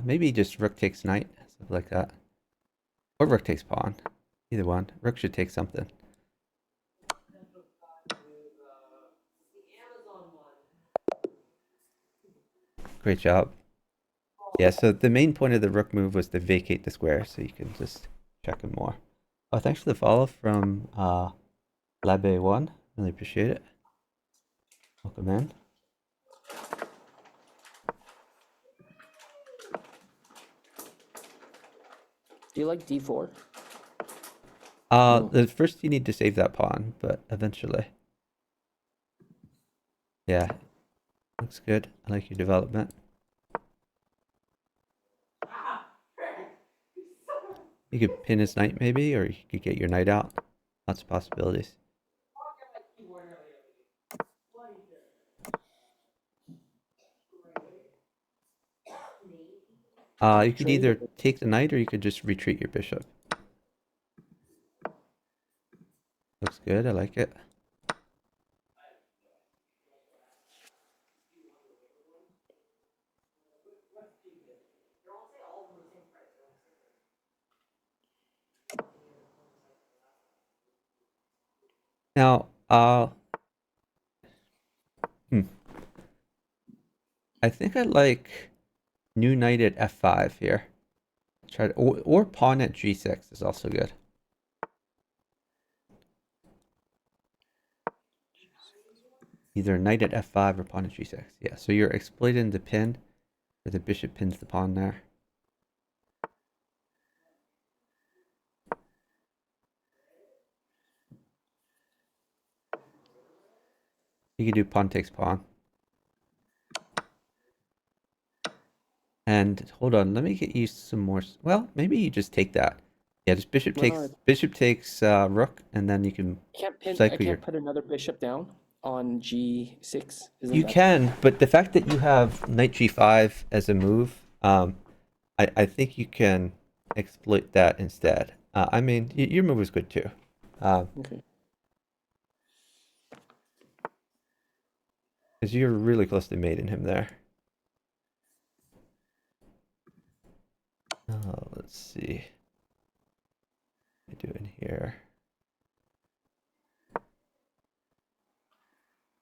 Maybe just rook takes knight, something like that. Or rook takes pawn. Either one. Rook should take something. Great job. Yeah, so the main point of the rook move was to vacate the square, so you can just check him more. Oh, thanks for the follow from Labe1. Really appreciate it. Welcome in. Do you like d4? The first you need to save that pawn, but eventually. Yeah, looks good. I like your development. You could pin his knight maybe, or you could get your knight out. Lots of possibilities. You could either take the knight or you could just retreat your bishop. Looks good, I like it. Now, I think I like new knight at f5 here. Try to, or pawn at g6 is also good. either knight at f5 or pawn at g6. Yeah, so you're exploiting the pin, where the bishop pins the pawn there. You can do pawn takes pawn. And hold on, let me get you some more. Well, maybe you just take that. Yeah, just No, bishop takes rook, and then you can I cycle your. can't put another bishop down on g6. Isn't You that can, but the fact that you have knight g5 as a move, I think you can exploit that instead. I mean, your move was good too. okay? Because you're really close to mating him there. Let's see. What am I doing here?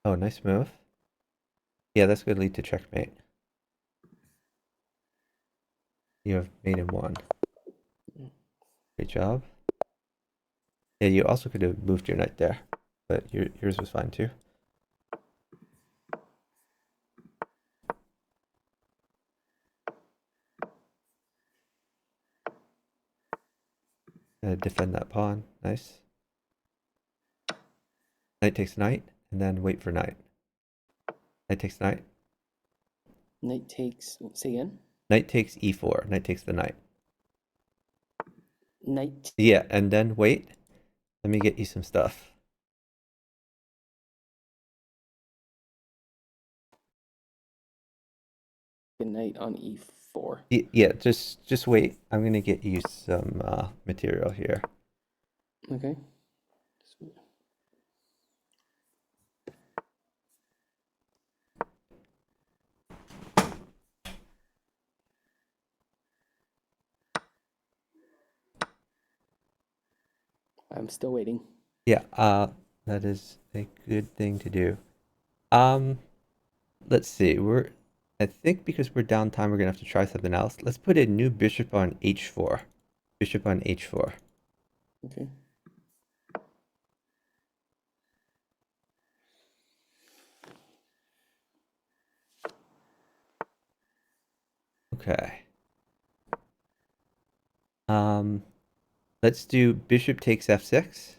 Oh, nice move. Yeah, that's going to lead to checkmate. You have mate in one. Great job. Yeah, you also could have moved your knight there, but yours was fine too. Defend that pawn. Nice. Knight takes knight, and then wait for knight. Knight takes knight. Knight takes. Say again. Knight takes e4. Knight takes the knight. Knight. Yeah, and then wait. Let me get you some stuff. Knight on e4. Yeah, just wait. I'm gonna get you some material here. Okay. I'm still waiting. Yeah, that is a good thing to do. Um, let's see. I think because we're down time, we're gonna have to try something else. Let's put a new bishop on h4. Bishop on h4. Okay. Okay. Let's do bishop takes f6.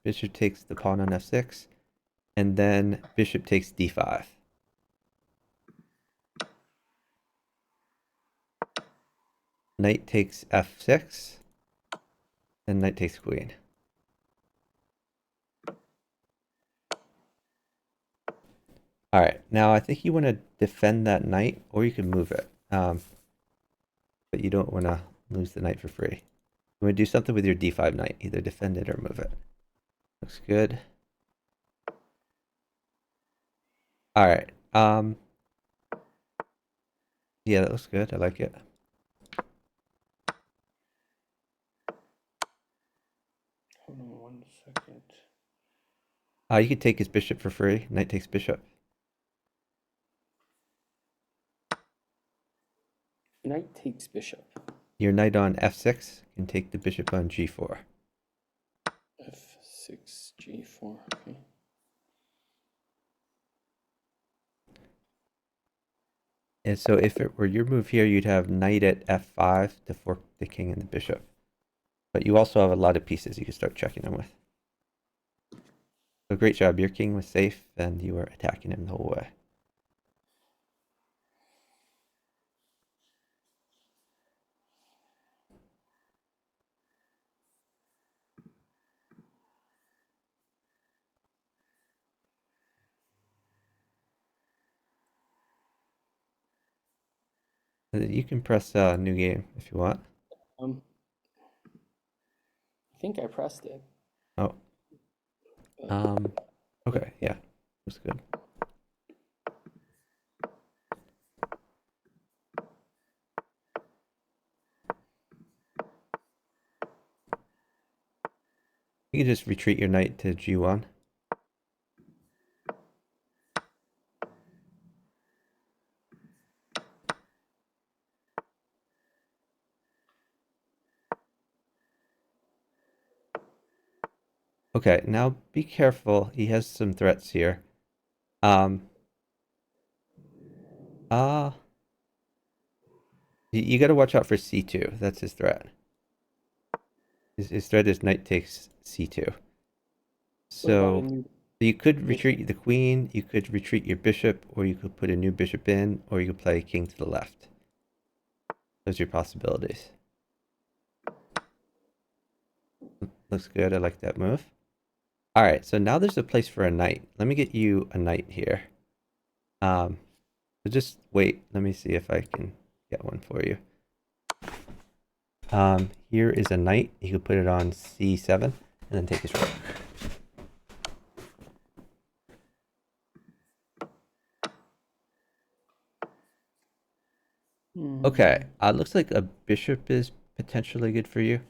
Bishop takes the pawn on f6, and then bishop takes d5. Knight takes f6, and knight takes queen. All right, now I think you want to defend that knight, or you can move it. But you don't want to lose the knight for free. You want to do something with your d5 knight, either defend it or move it. Looks good. All right. Yeah, that looks good. I like it. Hold on 1 second. You could take his bishop for free. Knight takes bishop. Knight takes bishop. Your knight on f6 can take the bishop on g4. f6, g4. Okay. And so if it were your move here, you'd have knight at f5 to fork the king and the bishop. But you also have a lot of pieces you can start checking him with. So great job. Your king was safe, and you were attacking him the whole way. You can press new game if you want. I think I pressed it. Oh. Okay, yeah. That's good. You can just retreat your knight to g1. Okay, now be careful. He has some threats here. Um, uh, you got to watch out for c2. That's his threat. His threat is knight takes c2. What about a So new you could bishop? retreat the queen, you could retreat your bishop, or you could put a new bishop in, or you could play king to the left. Those are your possibilities. Looks good. I like that move. All right, so now there's a place for a knight. Let me get you a knight here. So just wait. Let me see if I can get one for you. Here is a knight. You could put it on c7 and then take his rook. Okay, looks like a bishop is potentially good for you.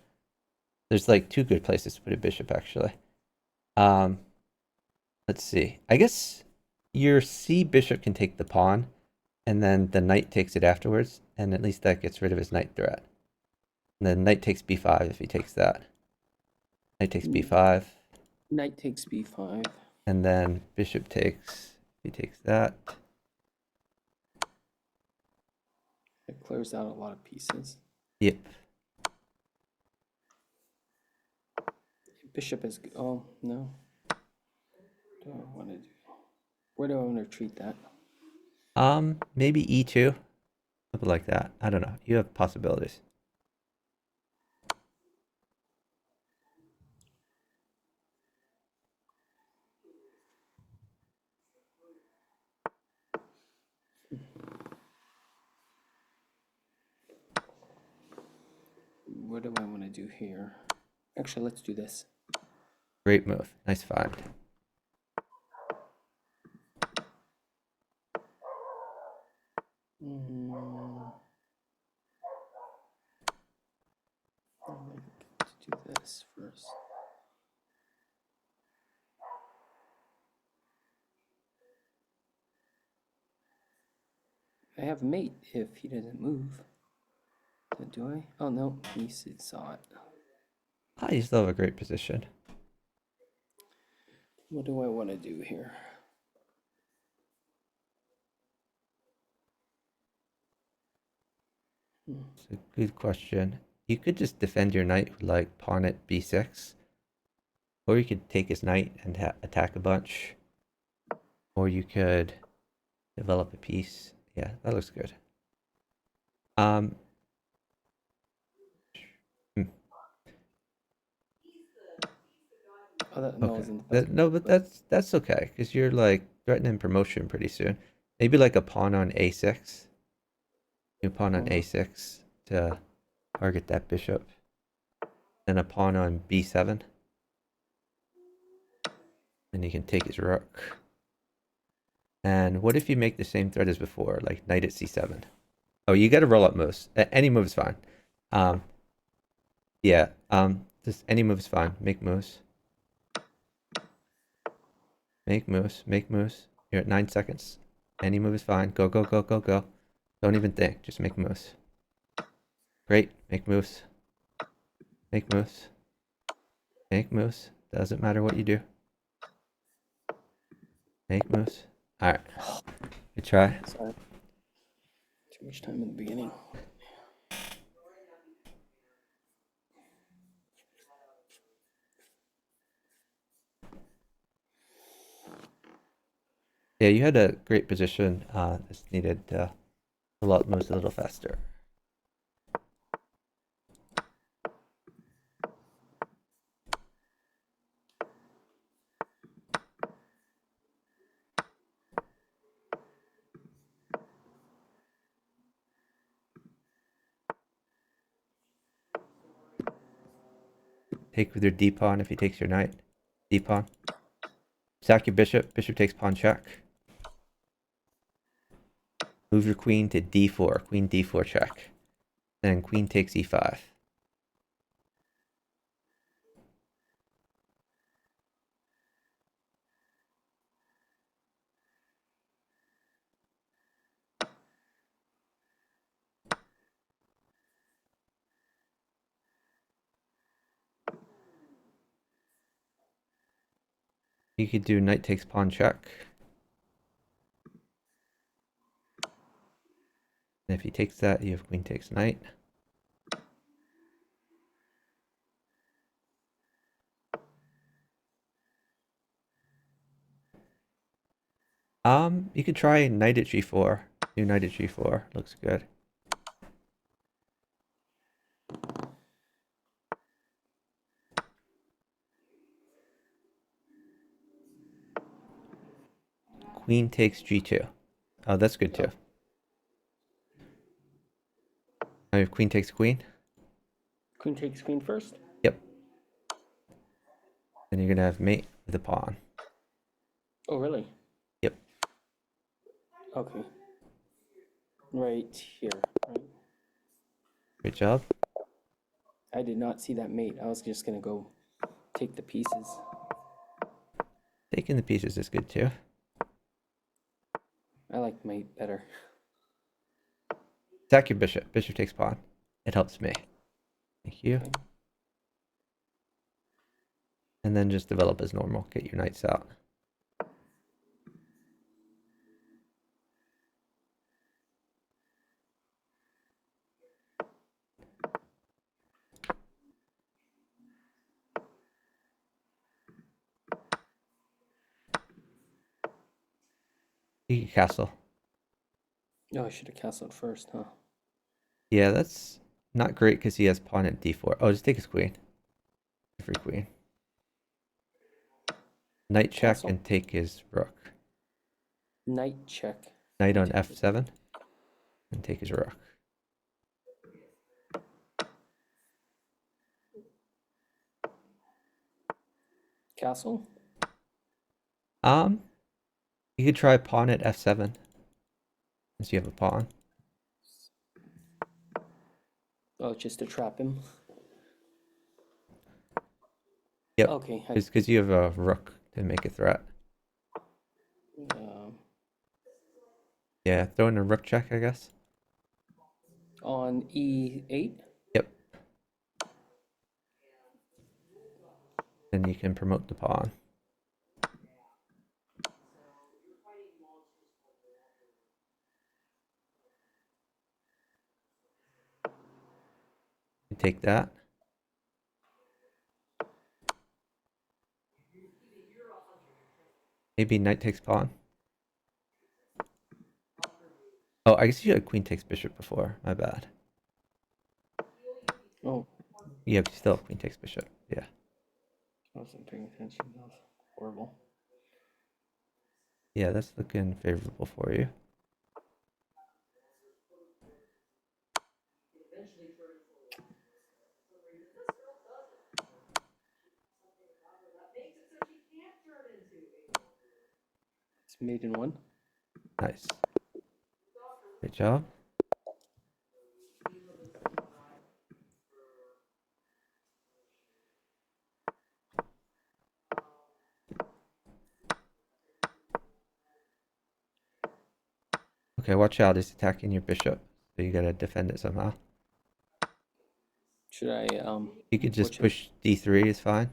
There's like two good places to put a bishop, actually. Um, let's see. I guess your c bishop can take the pawn, and then the knight takes it afterwards, and at least that gets rid of his knight threat. And then knight takes b5 if he takes that. Knight takes b5, Knight takes b5. and then bishop takes, if he takes that. It clears out a lot of pieces. Yep. Bishop is, oh, no. Do I want to do? Where do I want to treat that? Maybe e2, something like that. I don't know. You have possibilities. What do I want to do here? Actually, let's do this. Great move. Nice find. I'd like to do this first. I have mate if he doesn't move. Do I? Oh no, he saw it. You still have a great position. What do I want to do here? It's a good question. You could just defend your knight with like pawn at b6, or you could take his knight and attack a bunch, or you could develop a piece. Yeah, that looks good. Um, hmm, Oh, that okay. wasn't the best. No, but that's okay because you're like threatening promotion pretty soon. Maybe like a pawn on a6. New pawn on a6 to target that bishop. Then a pawn on b7. And you can take his rook. And what if you make the same threat as before, like knight at c7? Oh, you got to roll up moves. Any move is fine. Um, yeah. Just any move is fine. Make moves. Make moves. Make moves. You're at 9 seconds. Any move is fine. Go, go, go, go, go. Don't even think. Just make moves. Great. Make moves. Make moves. Make moves. Doesn't matter what you do. Make moves. All right. Good try. Sorry. Too much time in the beginning. Yeah, you had a great position. Just needed to pull out moves a little faster. Take with your d pawn if he takes your knight. D pawn. Sack your bishop. Bishop takes pawn check. Move your queen to d4. Queen d4 check. Then queen takes e5. You could do knight takes pawn check. And if he takes that, you have queen takes knight. You could try knight at g4. Do knight at g4. Looks good. Queen takes g2. Oh, that's good too. Now you have queen takes queen. Queen takes queen first. Yep. Then you're gonna have mate with a pawn. Oh, really? Yep. Okay. Right here, right? Great job. I did not see that mate. I was just gonna go take the pieces. Taking the pieces is good too. I like mate better. Attack your bishop. Bishop takes pawn. It helps me. Thank you. Okay. And then just develop as normal. Get your knights out. You can castle. Oh, I should have castled first, huh? Yeah, that's not great because he has pawn at d4. Oh, just take his queen. Free queen. Knight check Castle. and take his rook. Knight check. Knight on Take it. f7 and take his rook. Castle. You could try pawn at f7 since you have a pawn. Oh, just to trap him. Yep. Okay. Because you have a rook to make a threat. Um, Yeah, throw in a rook check, I guess. on e8. Yep. Then you can promote the pawn. You take that. Maybe knight takes pawn. Oh, I guess you had queen takes bishop before. My bad. Oh, Yeah, but you still have queen takes bishop. Yeah. I wasn't paying attention. That was horrible. Yeah, that's looking favorable for you. It's mate in one. Nice. Good job. Okay, watch out. He's attacking your bishop. So you gotta defend it somehow. Should I You could just watch him? push d3 is fine.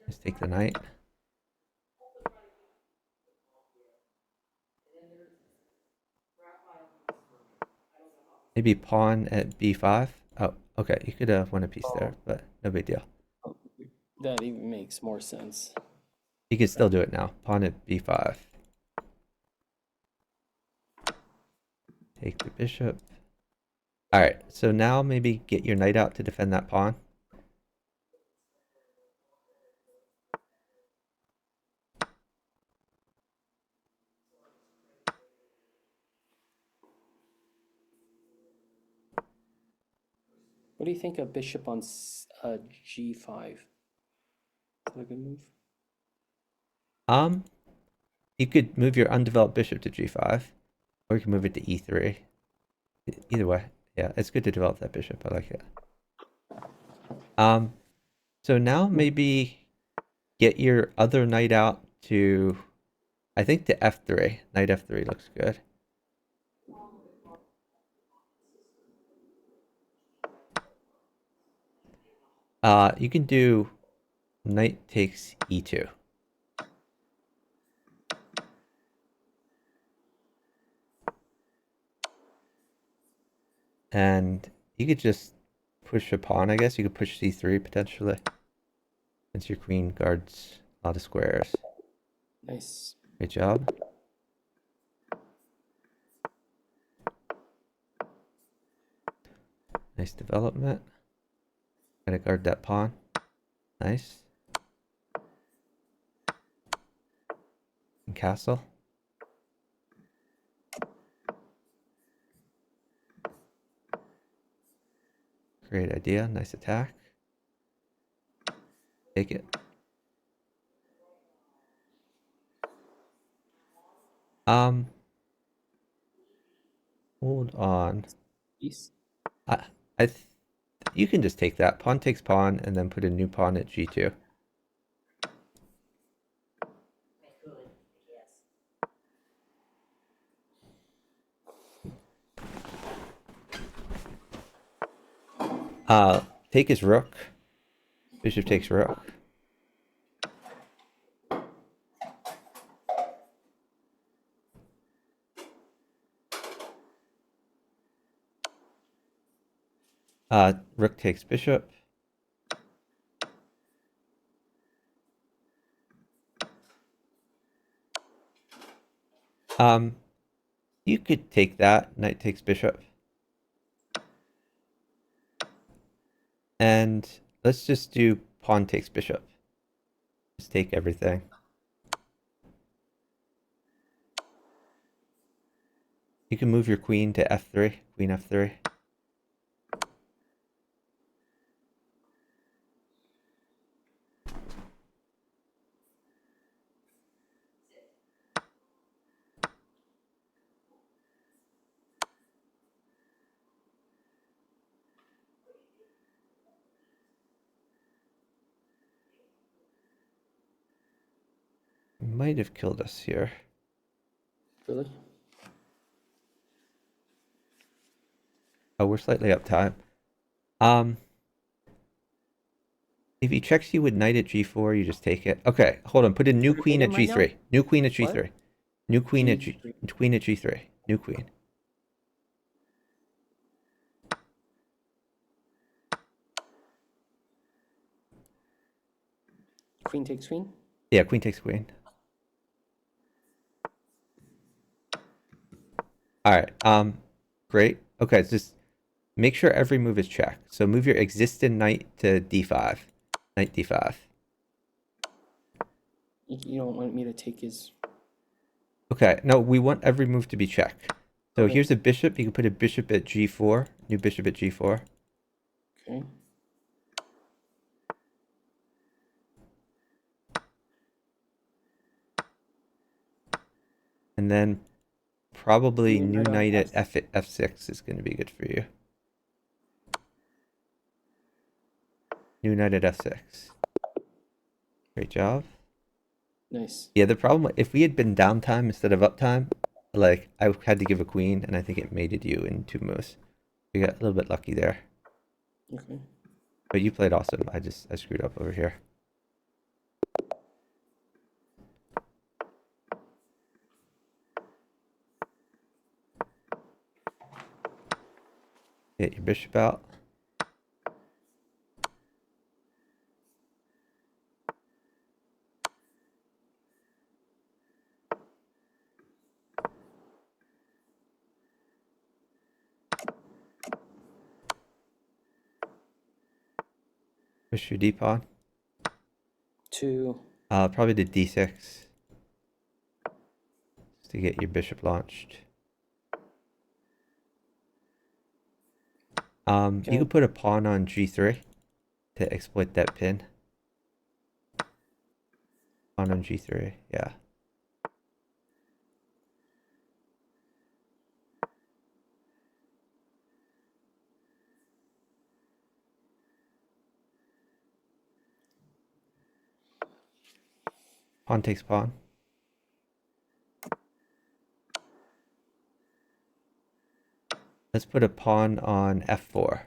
Just take the knight. Maybe pawn at b5. Oh, okay. You could have won a piece there, but no big deal. That even makes more sense. You could still do it now. Pawn at b5. Take the bishop. All right. So now maybe get your knight out to defend that pawn. What do you think of bishop on g5? Is that a good move? You could move your undeveloped bishop to g5, or you can move it to e3. Either way, yeah, it's good to develop that bishop. I like it. So now maybe get your other knight out to, I think to f3. Knight f3 looks good. You can do knight takes e2. And you could just push a pawn, I guess. You could push c3 potentially. Since your queen guards a lot of squares. Nice. Great job. Nice development. Gotta guard that pawn. Nice. And castle. Great idea. Nice attack. Take it. Hold on. Piece. I, you can just take that. Pawn takes pawn, and then put a new pawn at g2. Take his rook. Bishop takes rook. Rook takes bishop. You could take that. Knight takes bishop. And let's just do pawn takes bishop. Just take everything. You can move your queen to f3. Queen f3. Might have killed us here. Really? Oh, we're slightly up time. If he checks you with knight at g4, you just take it. Okay, hold on. Put a new We're queen at hitting right g3. now? New queen at g3. What? New queen at G3. queen at g3. New queen. Queen takes queen? Yeah, queen takes queen. All right. Great. Okay, just make sure every move is checked. So move your existing knight to d5. Knight d5. You don't want me to take his... Okay, no, we want every move to be checked. So Okay. here's a bishop. You can put a bishop at g4. New bishop at g4. Okay. And then probably New new knight on knight at F. f6 is going to be good for you. New knight at f6. Great job. Nice. Yeah, the problem, if we had been downtime instead of uptime, like, I had to give a queen, and I think it mated you in 2 moves. We got a little bit lucky there. Okay. But you played awesome. I screwed up over here. Get your bishop out. Push your d-pawn. 2. Probably to d6. Just to get your bishop launched. You Okay. could put a pawn on g3 to exploit that pin. Pawn on g3, yeah. Pawn takes pawn. Let's put a pawn on f4.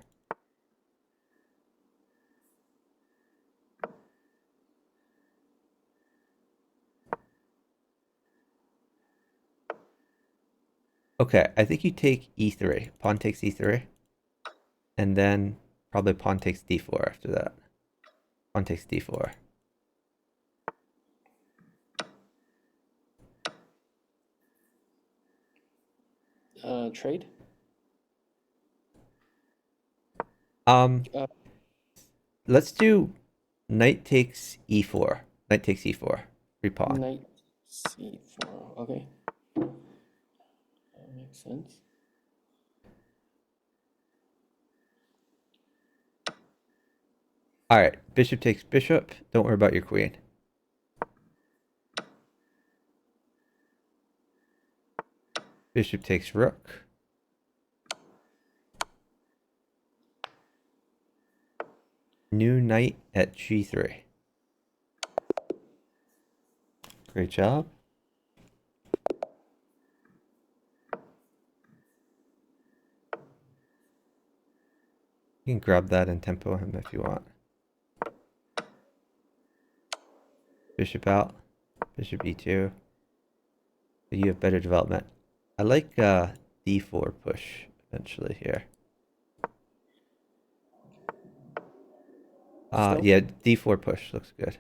Okay, I think you take e3. Pawn takes e3. And then probably pawn takes d4 after that. Pawn takes d4. Trade? Um, Uh, let's do knight takes e4. Knight takes e4. Free pawn. Knight c4. Okay. That makes sense. All right, bishop takes bishop. Don't worry about your queen. Bishop takes rook. New knight at g3. Great job. You can grab that and tempo him if you want. Bishop out. Bishop e2. You have better development. I like d4 push eventually here. Still? Yeah, d4 push looks good.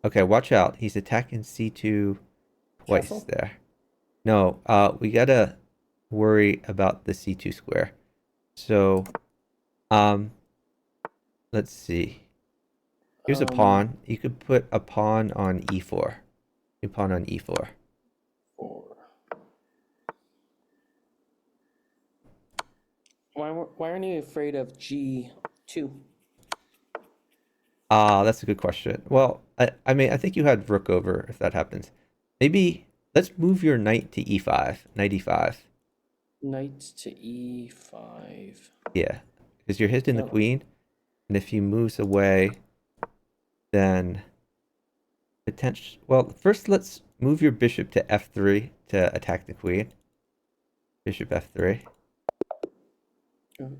Okay, watch out. He's attacking c2 twice Castle? there. No, we gotta worry about the c2 square. So, let's see. Here's a pawn. You could put a pawn on e4. You pawn on e4. 4. Why aren't you afraid of g2? That's a good question. Well, I mean, I think you had rook over if that happens. Maybe let's move your knight to e5. Knight e5. Knight to e5. Yeah, because you're hitting the Oh, queen, and if he moves away, then potential. Well, first let's move your bishop to f3 to attack the queen. Bishop f3,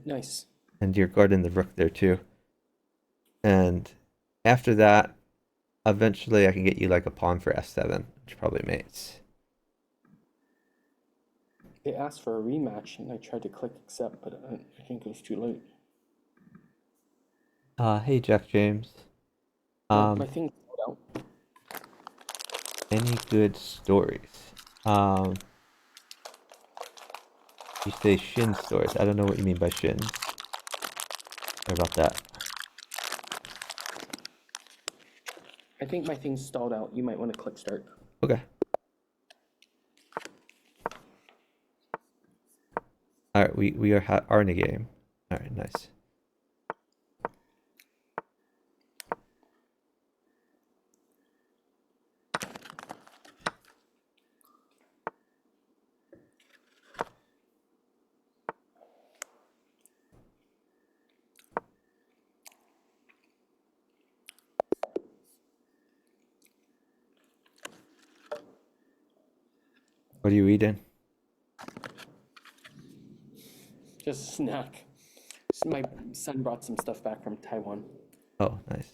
nice. and you're guarding the rook there too. And after that, eventually I can get you like a pawn for f7, which probably mates. They asked for a rematch, and I tried to click accept, but I think it was too late. Hey Jack James. My thing fell out. Any good stories? You say shin stories. I don't know what you mean by shins. Sorry about that. I think my thing stalled out. You might want to click start. Okay. All right, we are in a game. All right, nice. What are you eating? Just a snack. My son brought some stuff back from Taiwan. Oh, nice.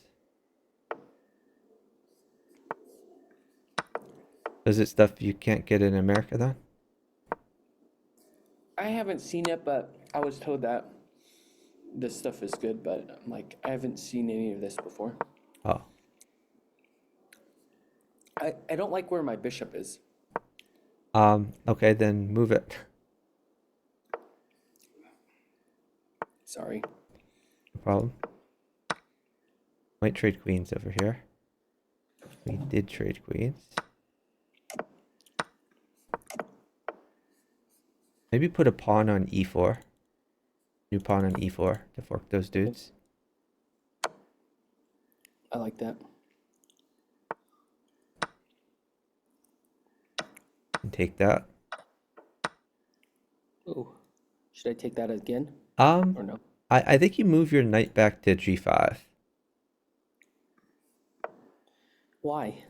Is it stuff you can't get in America then? I haven't seen it, but I was told that this stuff is good, but I'm like, I haven't seen any of this before. Oh, I don't like where my bishop is. okay, then move it. Sorry. No problem. Might trade queens over here. We did trade queens. Maybe put a pawn on e4. New pawn on e4 to fork those dudes. I like that. And take that. Oh, should I take that again Um, or no? I think you move your knight back to g5. Why?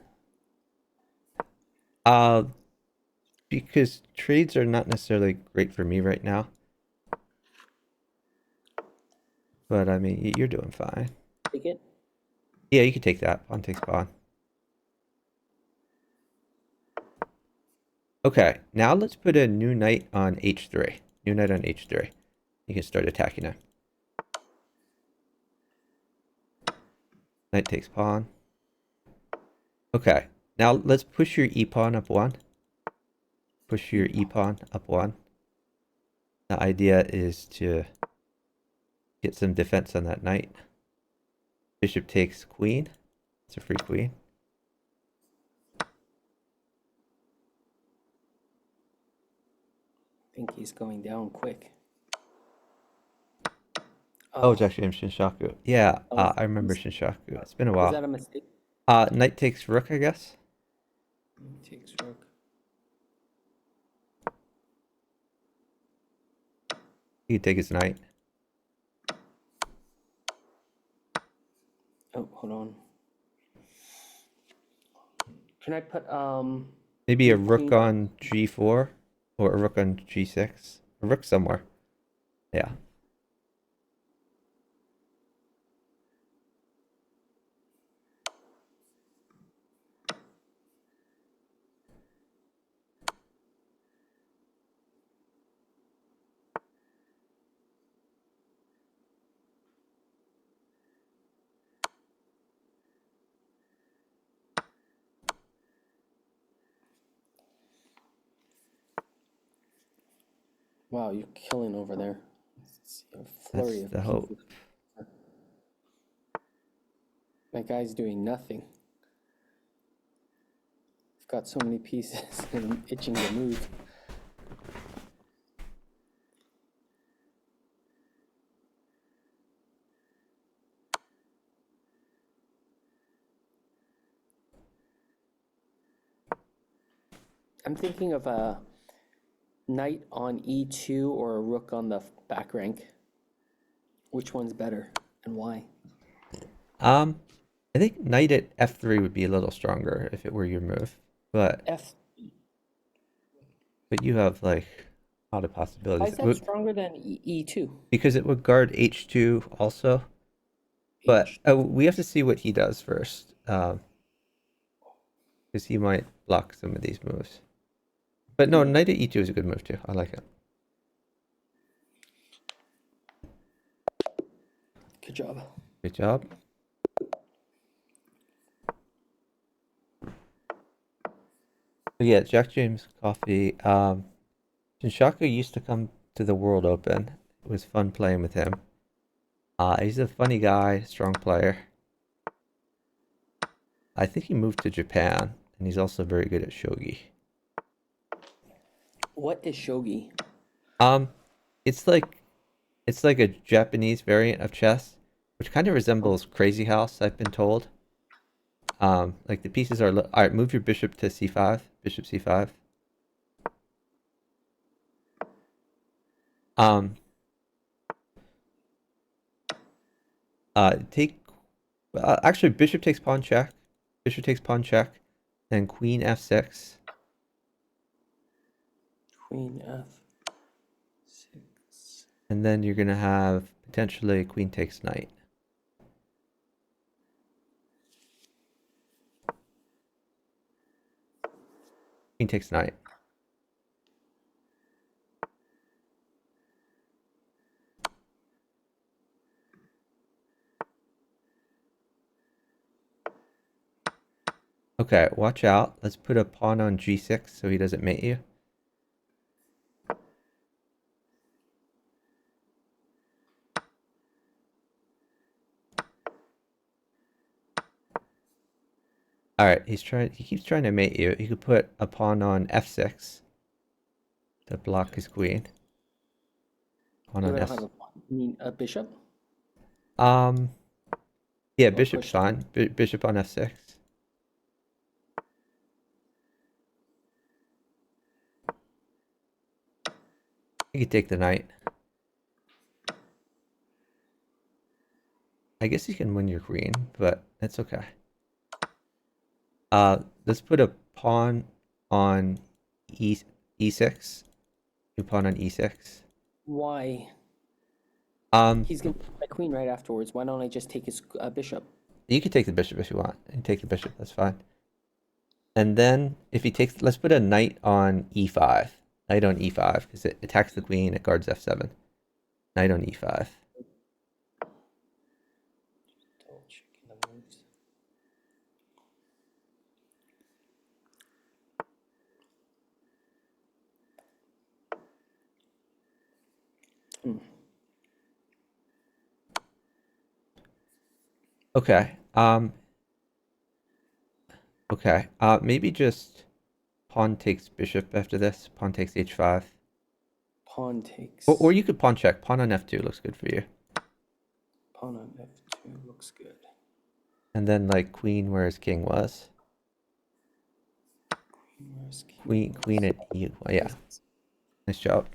Because trades are not necessarily great for me right now. But I mean, you're doing fine. Take it? Yeah, you can take that. Pawn takes pawn. Okay, now let's put a new knight on h3. New knight on h3. You can start attacking him. Knight takes pawn. Okay, now let's push your e-pawn up 1. Push your e-pawn up 1. The idea is to get some defense on that knight. Bishop takes queen. It's a free queen. I think he's going down quick. Oh, it's actually in Shinshaku. Yeah, Oh, I remember Shinshaku. It's been a was that while. a mistake? Knight takes rook, I guess. Takes rook. He could take his knight. Oh, hold on. Can I put Maybe a the rook queen- on g4 or a rook on g6. A rook somewhere. Yeah. Wow, you're killing over there. A flurry That's of the hope. pieces. That guy's doing nothing. I've got so many pieces and I'm itching to move. I'm thinking of a knight on e2 or a rook on the back rank. Which one's better and why? I think knight at f3 would be a little stronger if it were your move, but F. you have like a lot of Why possibilities. is that stronger than e2? Because it would guard h2 also. But we have to see what he does first, because he might block some of these moves. But no, knight at e2 is a good move too. I like it. Good job. Good job. So yeah, Jack James Coffee. Shinshaku used to come to the World Open. It was fun playing with him. He's a funny guy, strong player. I think he moved to Japan, and he's also very good at shogi. What is shogi? It's like a Japanese variant of chess, which kind of resembles Crazy House, I've been told. Like the pieces are all right. Move your bishop to c5. Bishop c5. Take. Actually, bishop takes pawn check. Bishop takes pawn check. Then queen f6. Queen f6. And then you're gonna have potentially queen takes knight. Queen takes knight. Okay, watch out. Let's put a pawn on g6 so he doesn't mate you. All right, he keeps trying to mate you. You could put a pawn on f6 to block his queen. Pawn You on don't f. have you mean a bishop? Um, yeah, Or bishop's push- fine. Bishop on f6. You could take the knight. I guess you can win your queen, but that's okay. Let's put a pawn on e6. New pawn on e6. Why? He's gonna take my queen right afterwards. Why don't I just take his bishop? You can take the bishop if you want. And take the bishop, that's fine. And then if he takes, let's put a knight on e5. Knight on e5, because it attacks the queen, it guards f7. Knight on e5. Double checking the moves. Okay. Okay. Maybe just pawn takes bishop after this. Pawn takes h5. Pawn takes. Or you could pawn check. Pawn on f2 looks good for you. Pawn on f2 looks good. And then like queen where his king was. Where's king? Queen at e. Yeah. Nice job.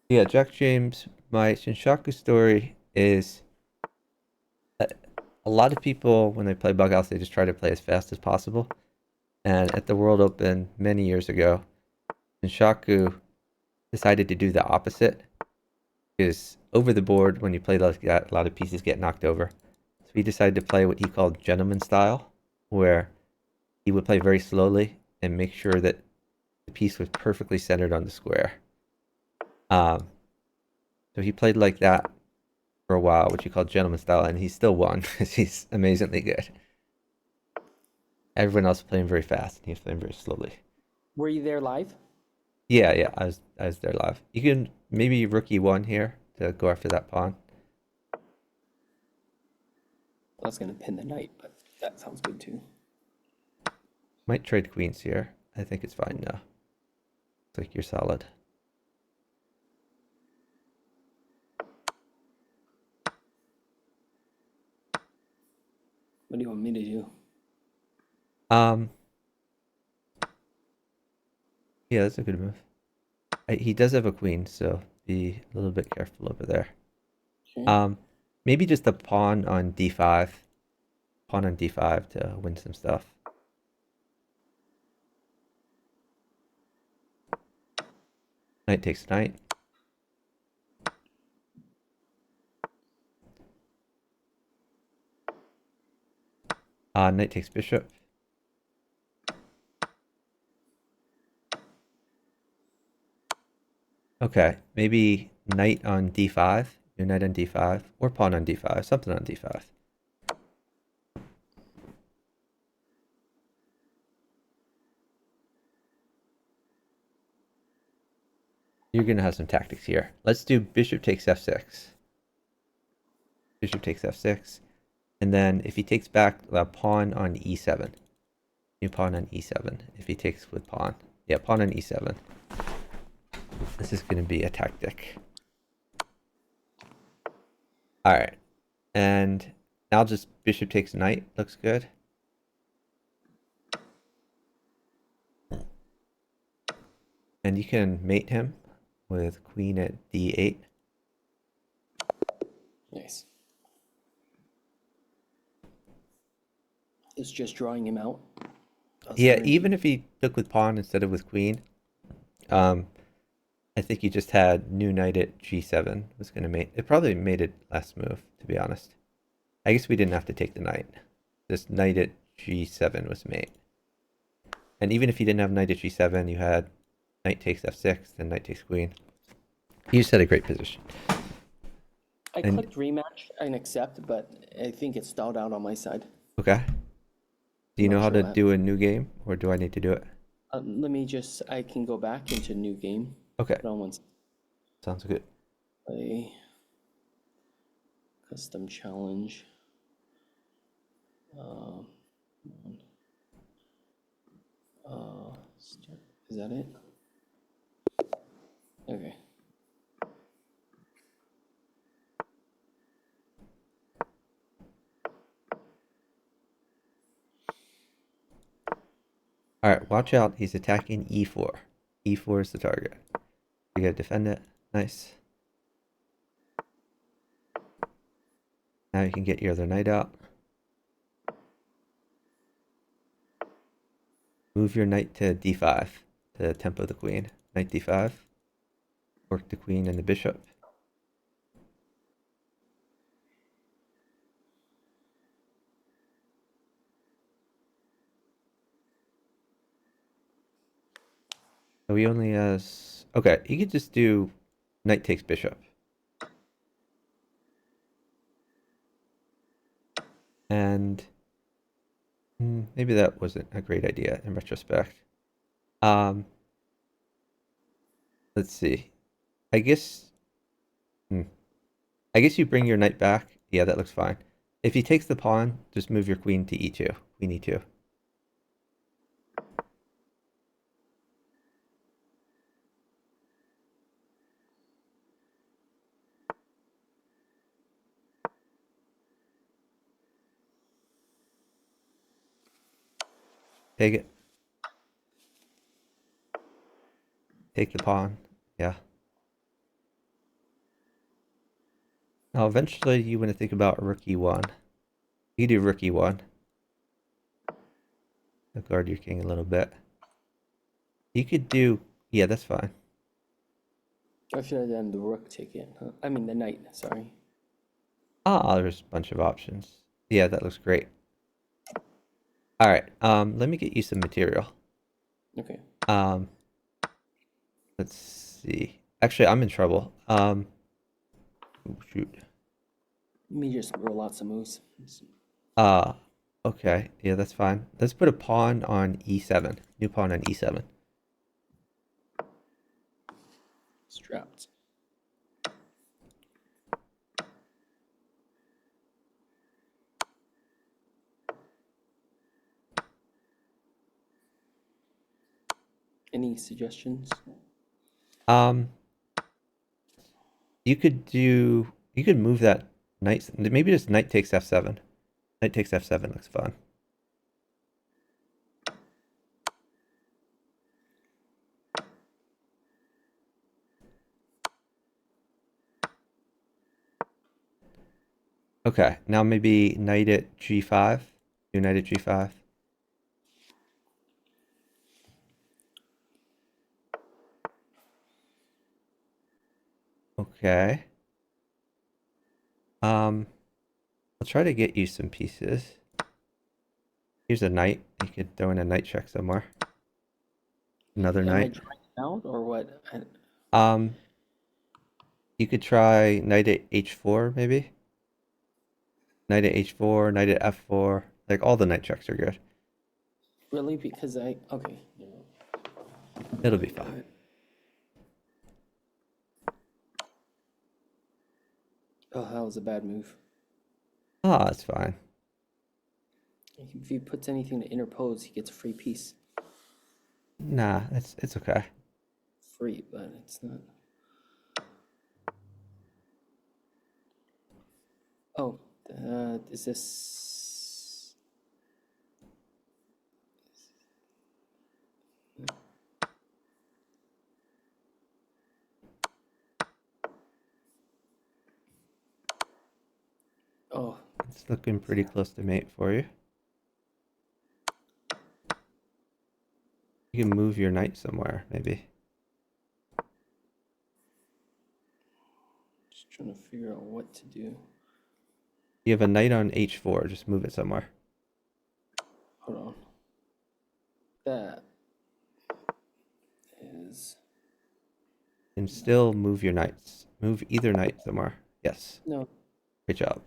Yeah, Jack James, my Shinshaku story is a lot of people, when they play Bughouse, they just try to play as fast as possible. And at the World Open many years ago, Shinshaku decided to do the opposite. Because over the board, when you play like that, a lot of pieces get knocked over. So he decided to play what he called gentleman style, where he would play very slowly and make sure that the piece was perfectly centered on the square. So he played like that for a while, which he called gentleman style, and he still won because he's amazingly good. Everyone else was playing very fast, and he was playing very slowly. Were you there live? Yeah, I was there live. You can maybe rookie one here to go after that pawn. I was gonna pin the knight, but that sounds good too. Might trade queens here. I think it's fine now. Looks like you're solid. What do you want me to do? Yeah, that's a good move. He does have a queen, so be a little bit careful over there. Okay. Maybe just a pawn on d5. Pawn on d5 to win some stuff. Knight takes knight. Knight takes bishop. Okay, maybe knight on d5. New knight on d5. Or pawn on d5. Something on d5. You're going to have some tactics here. Let's do bishop takes f6. Bishop takes f6. And then if he takes back, pawn on e7. New pawn on e7 if he takes with pawn. Yeah, pawn on e7. This is going to be a tactic. All right. And now just bishop takes knight. Looks good. And you can mate him with queen at d8. Nice. It's just drawing him out. Yeah, even if he took with pawn instead of with queen, I think he just had new knight at g7 was going to mate. It probably made it last move, to be honest. I guess we didn't have to take the knight. Just knight at g7 was mate. And even if you didn't have knight at g7, you had knight takes f6, then knight takes queen. You just had a great position. I clicked rematch and accept, but I think it stalled out on my side. Okay. Do you Not know how sure to what do a new game, or do I need to do it? Let me just, I can go back into new game. Okay. Put on one Sounds good. play. Custom challenge. Is that it? Okay. All right, watch out. He's attacking e4. E4 is the target. You gotta defend it. Nice. Now you can get your other knight out. Move your knight to d5 to tempo the queen. Knight d5. Work the queen and the bishop. So he only has... Okay, he could just do knight takes bishop. And maybe that wasn't a great idea in retrospect. Um, let's see. I guess... I guess you bring your knight back. Yeah, that looks fine. If he takes the pawn, just move your queen to e2. Queen e2. Take it. Take the pawn. Yeah. Now, eventually, you want to think about rook e1. You do rook e1. Guard your king a little bit. You could do... Yeah, that's fine. I should have done the rook ticket. Huh? I mean the knight. Sorry. Ah, there's a bunch of options. Yeah, that looks great. All right. Let me get you some material. Okay. Let's see. Actually, I'm in trouble. Oh, shoot. Let me just roll out some moves. Uh, okay. Yeah, that's fine. Let's put a pawn on e7. New pawn on e7. Strapped. Any suggestions? Um, you could move that knight. Maybe just knight takes f7. Knight takes f7 looks fun. Okay, now maybe knight at g5. Do knight at g5. Okay. I'll try to get you some pieces. Here's a knight. You could throw in a knight check somewhere. Another Am I knight. drawing it out or what? Um, you could try knight at h4 maybe. Knight at h4, knight at f4. Like all the knight checks are good. Really? Because okay. It'll be fine. Oh, that was a bad move. Ah, it's fine. If he puts anything to interpose, he gets a free piece. Nah, it's okay. Free, but it's not. Oh, is this? Oh, It's looking pretty close to mate for you. You can move your knight somewhere, maybe. just trying to figure out what to do. You have a knight on h4, just move it somewhere. Hold on. That is And still move your knights. Move either knight somewhere. Yes. no. Great job.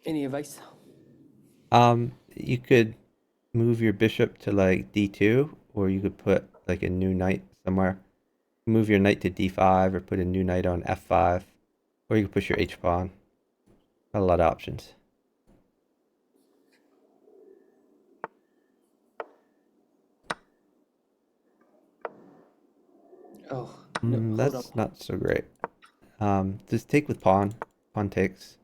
Any advice? You could move your bishop to like d2, or you could put like a new knight somewhere. Move your knight to d5, or put a new knight on f5, or you could push your h pawn. Got a lot of options. Oh, no, hold on. That's not so great. Just take with pawn. Pawn takes.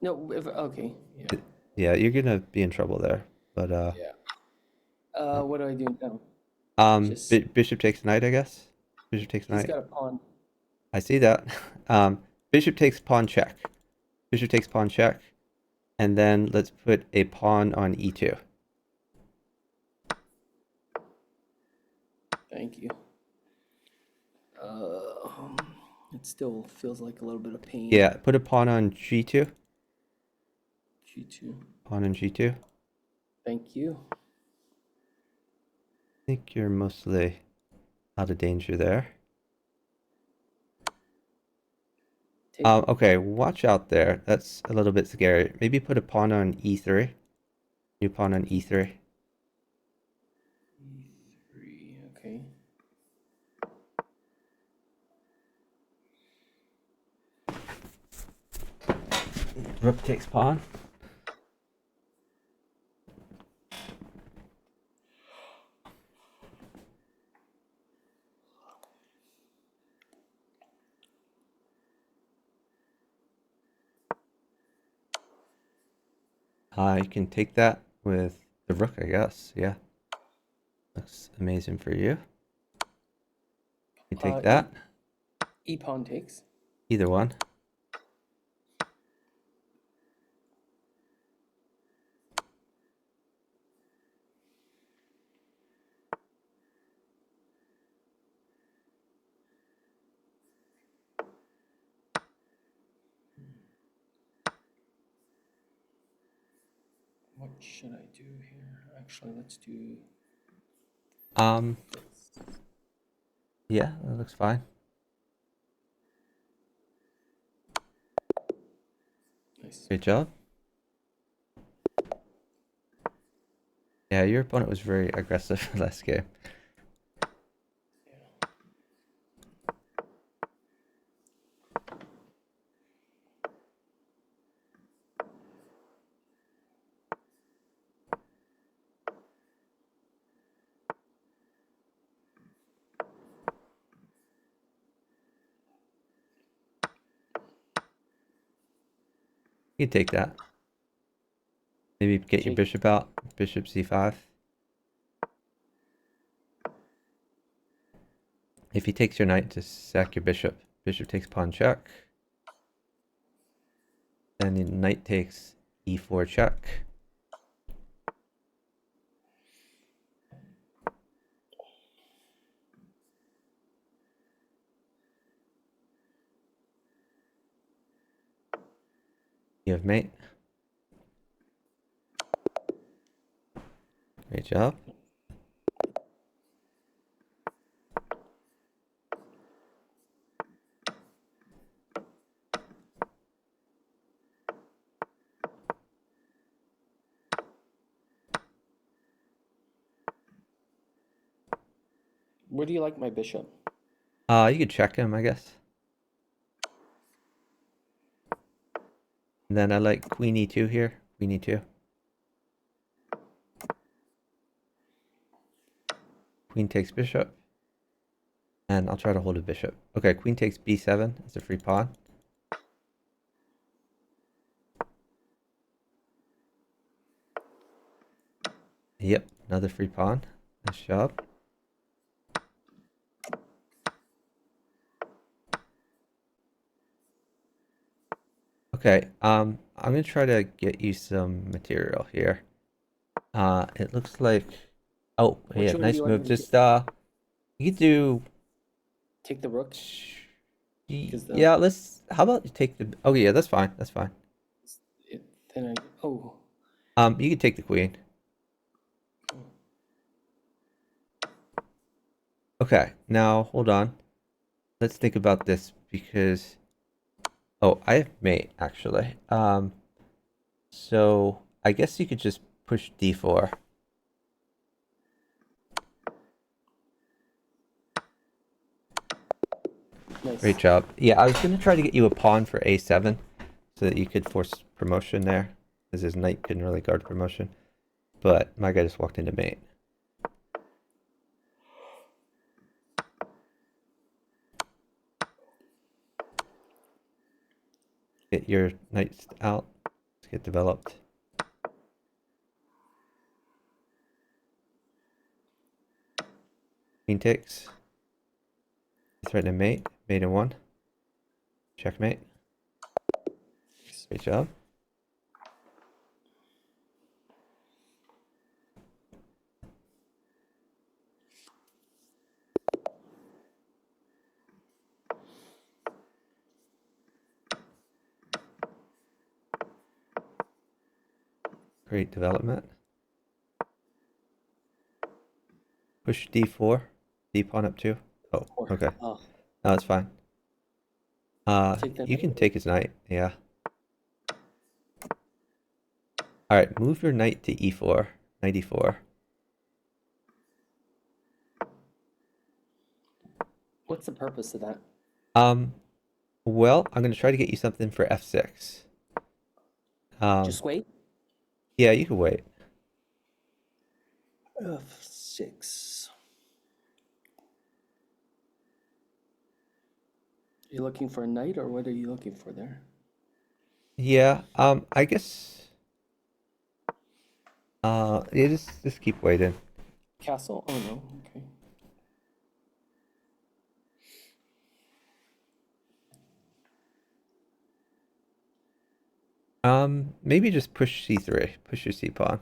No, okay. Yeah. Yeah, you're gonna be in trouble there. But Yeah. What do I do now? Just bishop takes knight, I guess. Bishop takes he's knight. got a pawn. I see that. Bishop takes pawn check. Bishop takes pawn check, and then let's put a pawn on e2. Thank you. It still feels like a little bit of pain. Yeah, put a pawn on g2. G2. Pawn on g2. I Thank you. think you're mostly out of danger there. Take Okay, watch out there. That's a little bit scary. Maybe put a pawn on e3. New pawn on e3. E3. Okay. Rook takes pawn. You can take that with the rook, I guess. Yeah. Looks amazing for you. You take that. E pawn takes. Either one. What should I do here? Actually, let's do Um, this. yeah, that looks fine. Nice. Great job. Yeah, your opponent was very aggressive last game. Yeah. You can take that. Maybe get your Take. bishop out. Bishop c5. If he takes your knight, just sack your bishop. Bishop takes pawn check. Then the knight takes e4 check. You have mate. Great job. Where do you like my bishop? You could check him, I guess. And then I like queen e2 here. Queen e2. Queen takes bishop. And I'll try to hold a bishop. Okay, queen takes b7. It's a free pawn. Yep, another free pawn. Nice job. Okay, I'm gonna try to get you some material here. It looks like, oh Which yeah, one do nice you want move. me to do? Just you could do, Take the rook? Because yeah. Let's. How about you take the? Oh yeah, that's fine. That's fine. then I. Oh. You could take the queen. Okay, now hold on. Let's think about this because, oh, I have mate actually. So I guess you could just push d4. Nice. Great job. Yeah, I was gonna try to get you a pawn for a7 so that you could force promotion there, because his knight couldn't really guard promotion. But my guy just walked into mate. Get your knights out. Let's get developed. Queen takes. Threaten a mate. Mate in 1. Checkmate. Great job. Great development. Push d4. D pawn up 2. Oh, Or, okay. oh, No, that's fine. take the You knight. can take his knight. Yeah. All right, move your knight to e4. Knight e4. What's the purpose of that? Well, I'm gonna try to get you something for f6. Just wait. Yeah, you can wait. F6. You looking for a knight, or what are you looking for there? Yeah. I guess. Yeah, just keep waiting. Castle? Oh no. Okay. Maybe just push c3. Push your c pawn.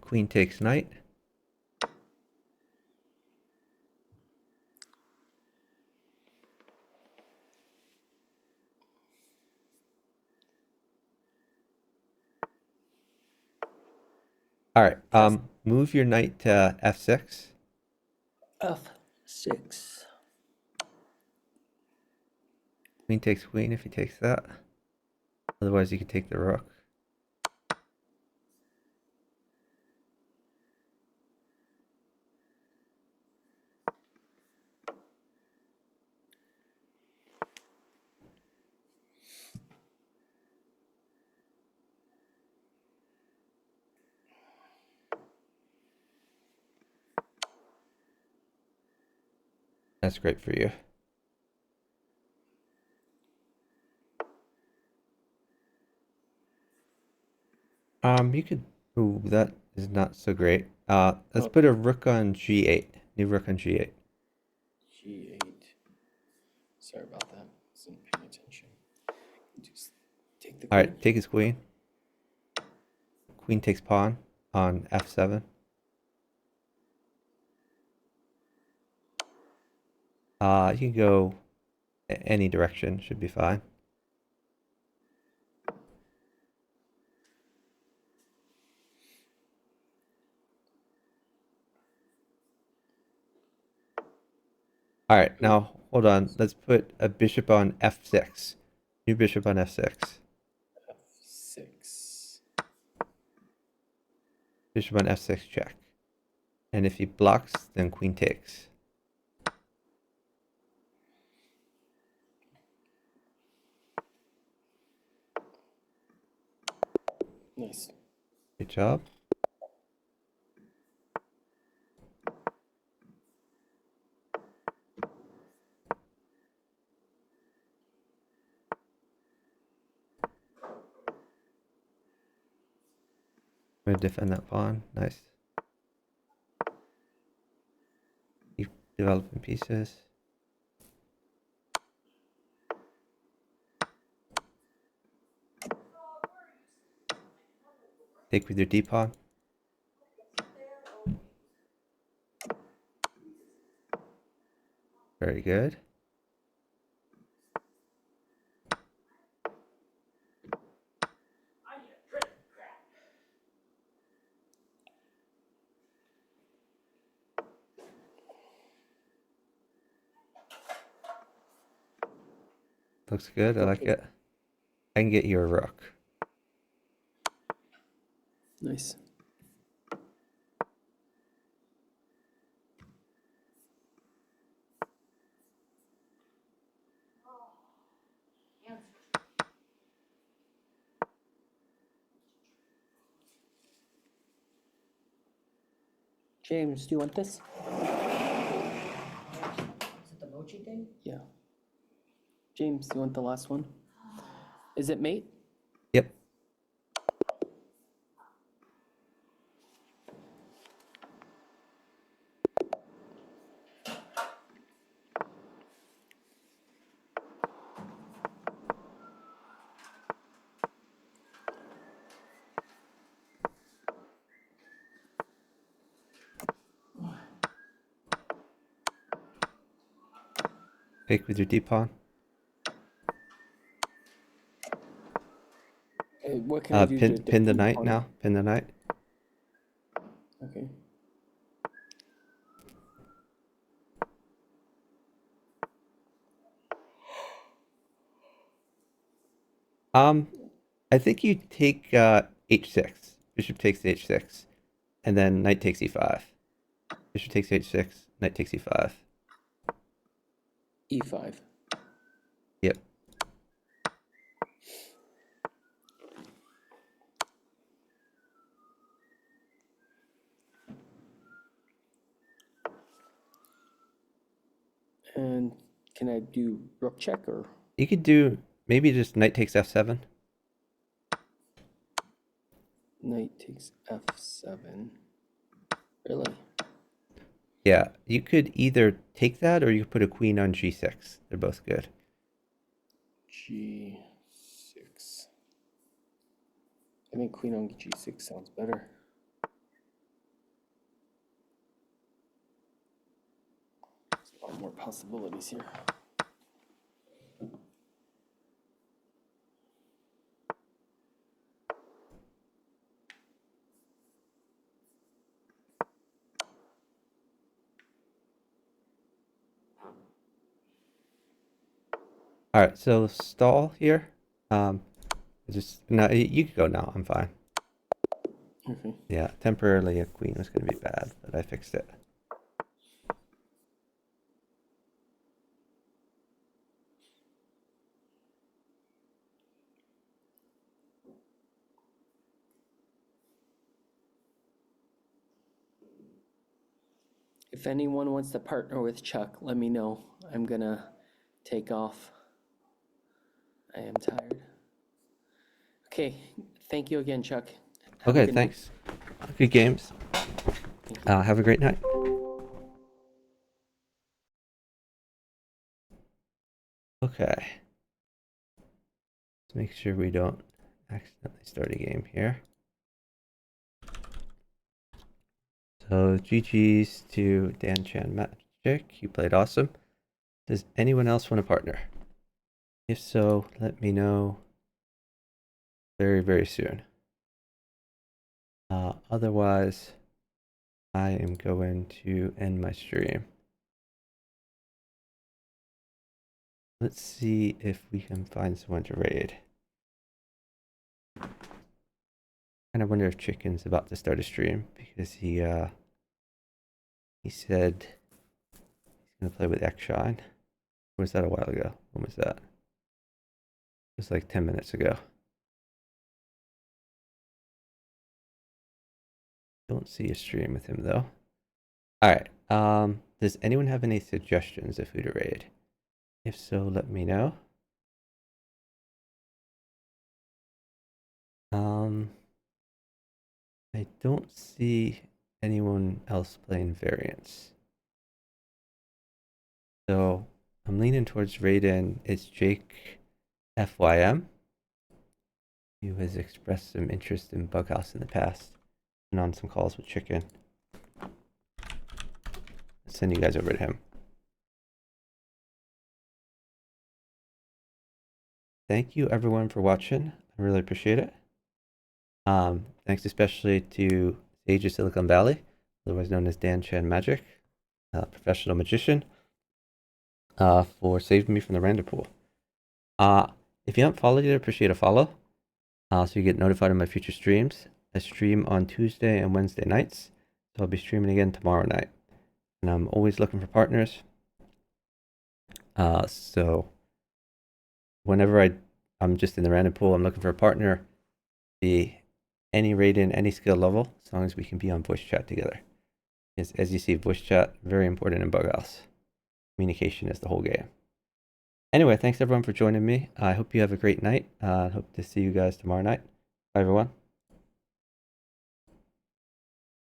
Queen takes knight. All right. Move your knight to f6. F6. Queen takes queen if he takes that. Otherwise, you can take the rook. That's great for you. You could. Ooh, that is not so great. Let's Oh. put a rook on g8. New rook on g8. G8. Sorry about that. Wasn't paying attention. Just take the All queen. right, take his queen. Queen takes pawn on f7. You can go any direction. Should be fine. All right, now hold on. Let's put a bishop on f6. New bishop on f6. F6. Bishop on f6 check. And if he blocks, then queen takes. Nice. Good job. I'm gonna defend that pawn. Nice. Keep developing pieces. Take with your d pawn. Very good. I need a drink. Crap. Looks good. I like it. I can get you a rook. Nice. James, do you want this? Is it the mochi thing? Yeah. James, do you want the last one? Is it mate? Yep. Fake with your D pawn. What can I do to Pin the defeat knight pawn? now. Pin the knight. Okay. I think you take h6. Bishop takes h6, and then knight takes e5. Bishop takes h6. Knight takes e5. E5. Yep. And can I do rook check or You could do maybe just knight takes f7. knight takes f7? Really? Yeah, you could either take that or you could put a queen on g6. They're both good. G6. I think queen on g6 sounds better. There's a lot more possibilities here. All right, so stall here. Just no, you could go now. I'm fine. Okay. Yeah, temporarily a queen was going to be bad, but I fixed it. If anyone wants to partner with Chuck, let me know. I'm gonna take off. I am tired. Okay, thank you again, Chuck. Have a Okay, good night. thanks. Good games. Have a great night. Okay. Let's make sure we don't accidentally start a game here. So GG's to Dan Chan Magic. You played awesome. Does anyone else want a partner? If so, let me know very, very soon. Otherwise, I am going to end my stream. Let's see if we can find someone to raid. Kind of wonder if Chicken's about to start a stream because he said he's gonna play with Xshine. Or was that a while ago? When was that? It was like 10 minutes ago. Don't see a stream with him though. Alright. Does anyone have any suggestions of who to raid? If so, let me know. I don't see anyone else playing variants. So I'm leaning towards raiding. It's Jake FYM, who has expressed some interest in Bughouse in the past and on some calls with Chicken. I'll send you guys over to him. Thank you everyone for watching. I really appreciate it. Thanks especially to Sage of Silicon Valley, otherwise known as Dan Chan Magic, professional magician, for saving me from the random pool. If you haven't followed yet, I appreciate a follow, so you get notified of my future streams. I stream on Tuesday and Wednesday nights, so I'll be streaming again tomorrow night. And I'm always looking for partners. So whenever I'm just in the random pool, I'm looking for a partner, be any rating, any skill level, as long as we can be on voice chat together. As you see, voice chat, very important in Bughouse. Communication is the whole game. Anyway, thanks everyone for joining me. I hope you have a great night. I hope to see you guys tomorrow night. Bye everyone.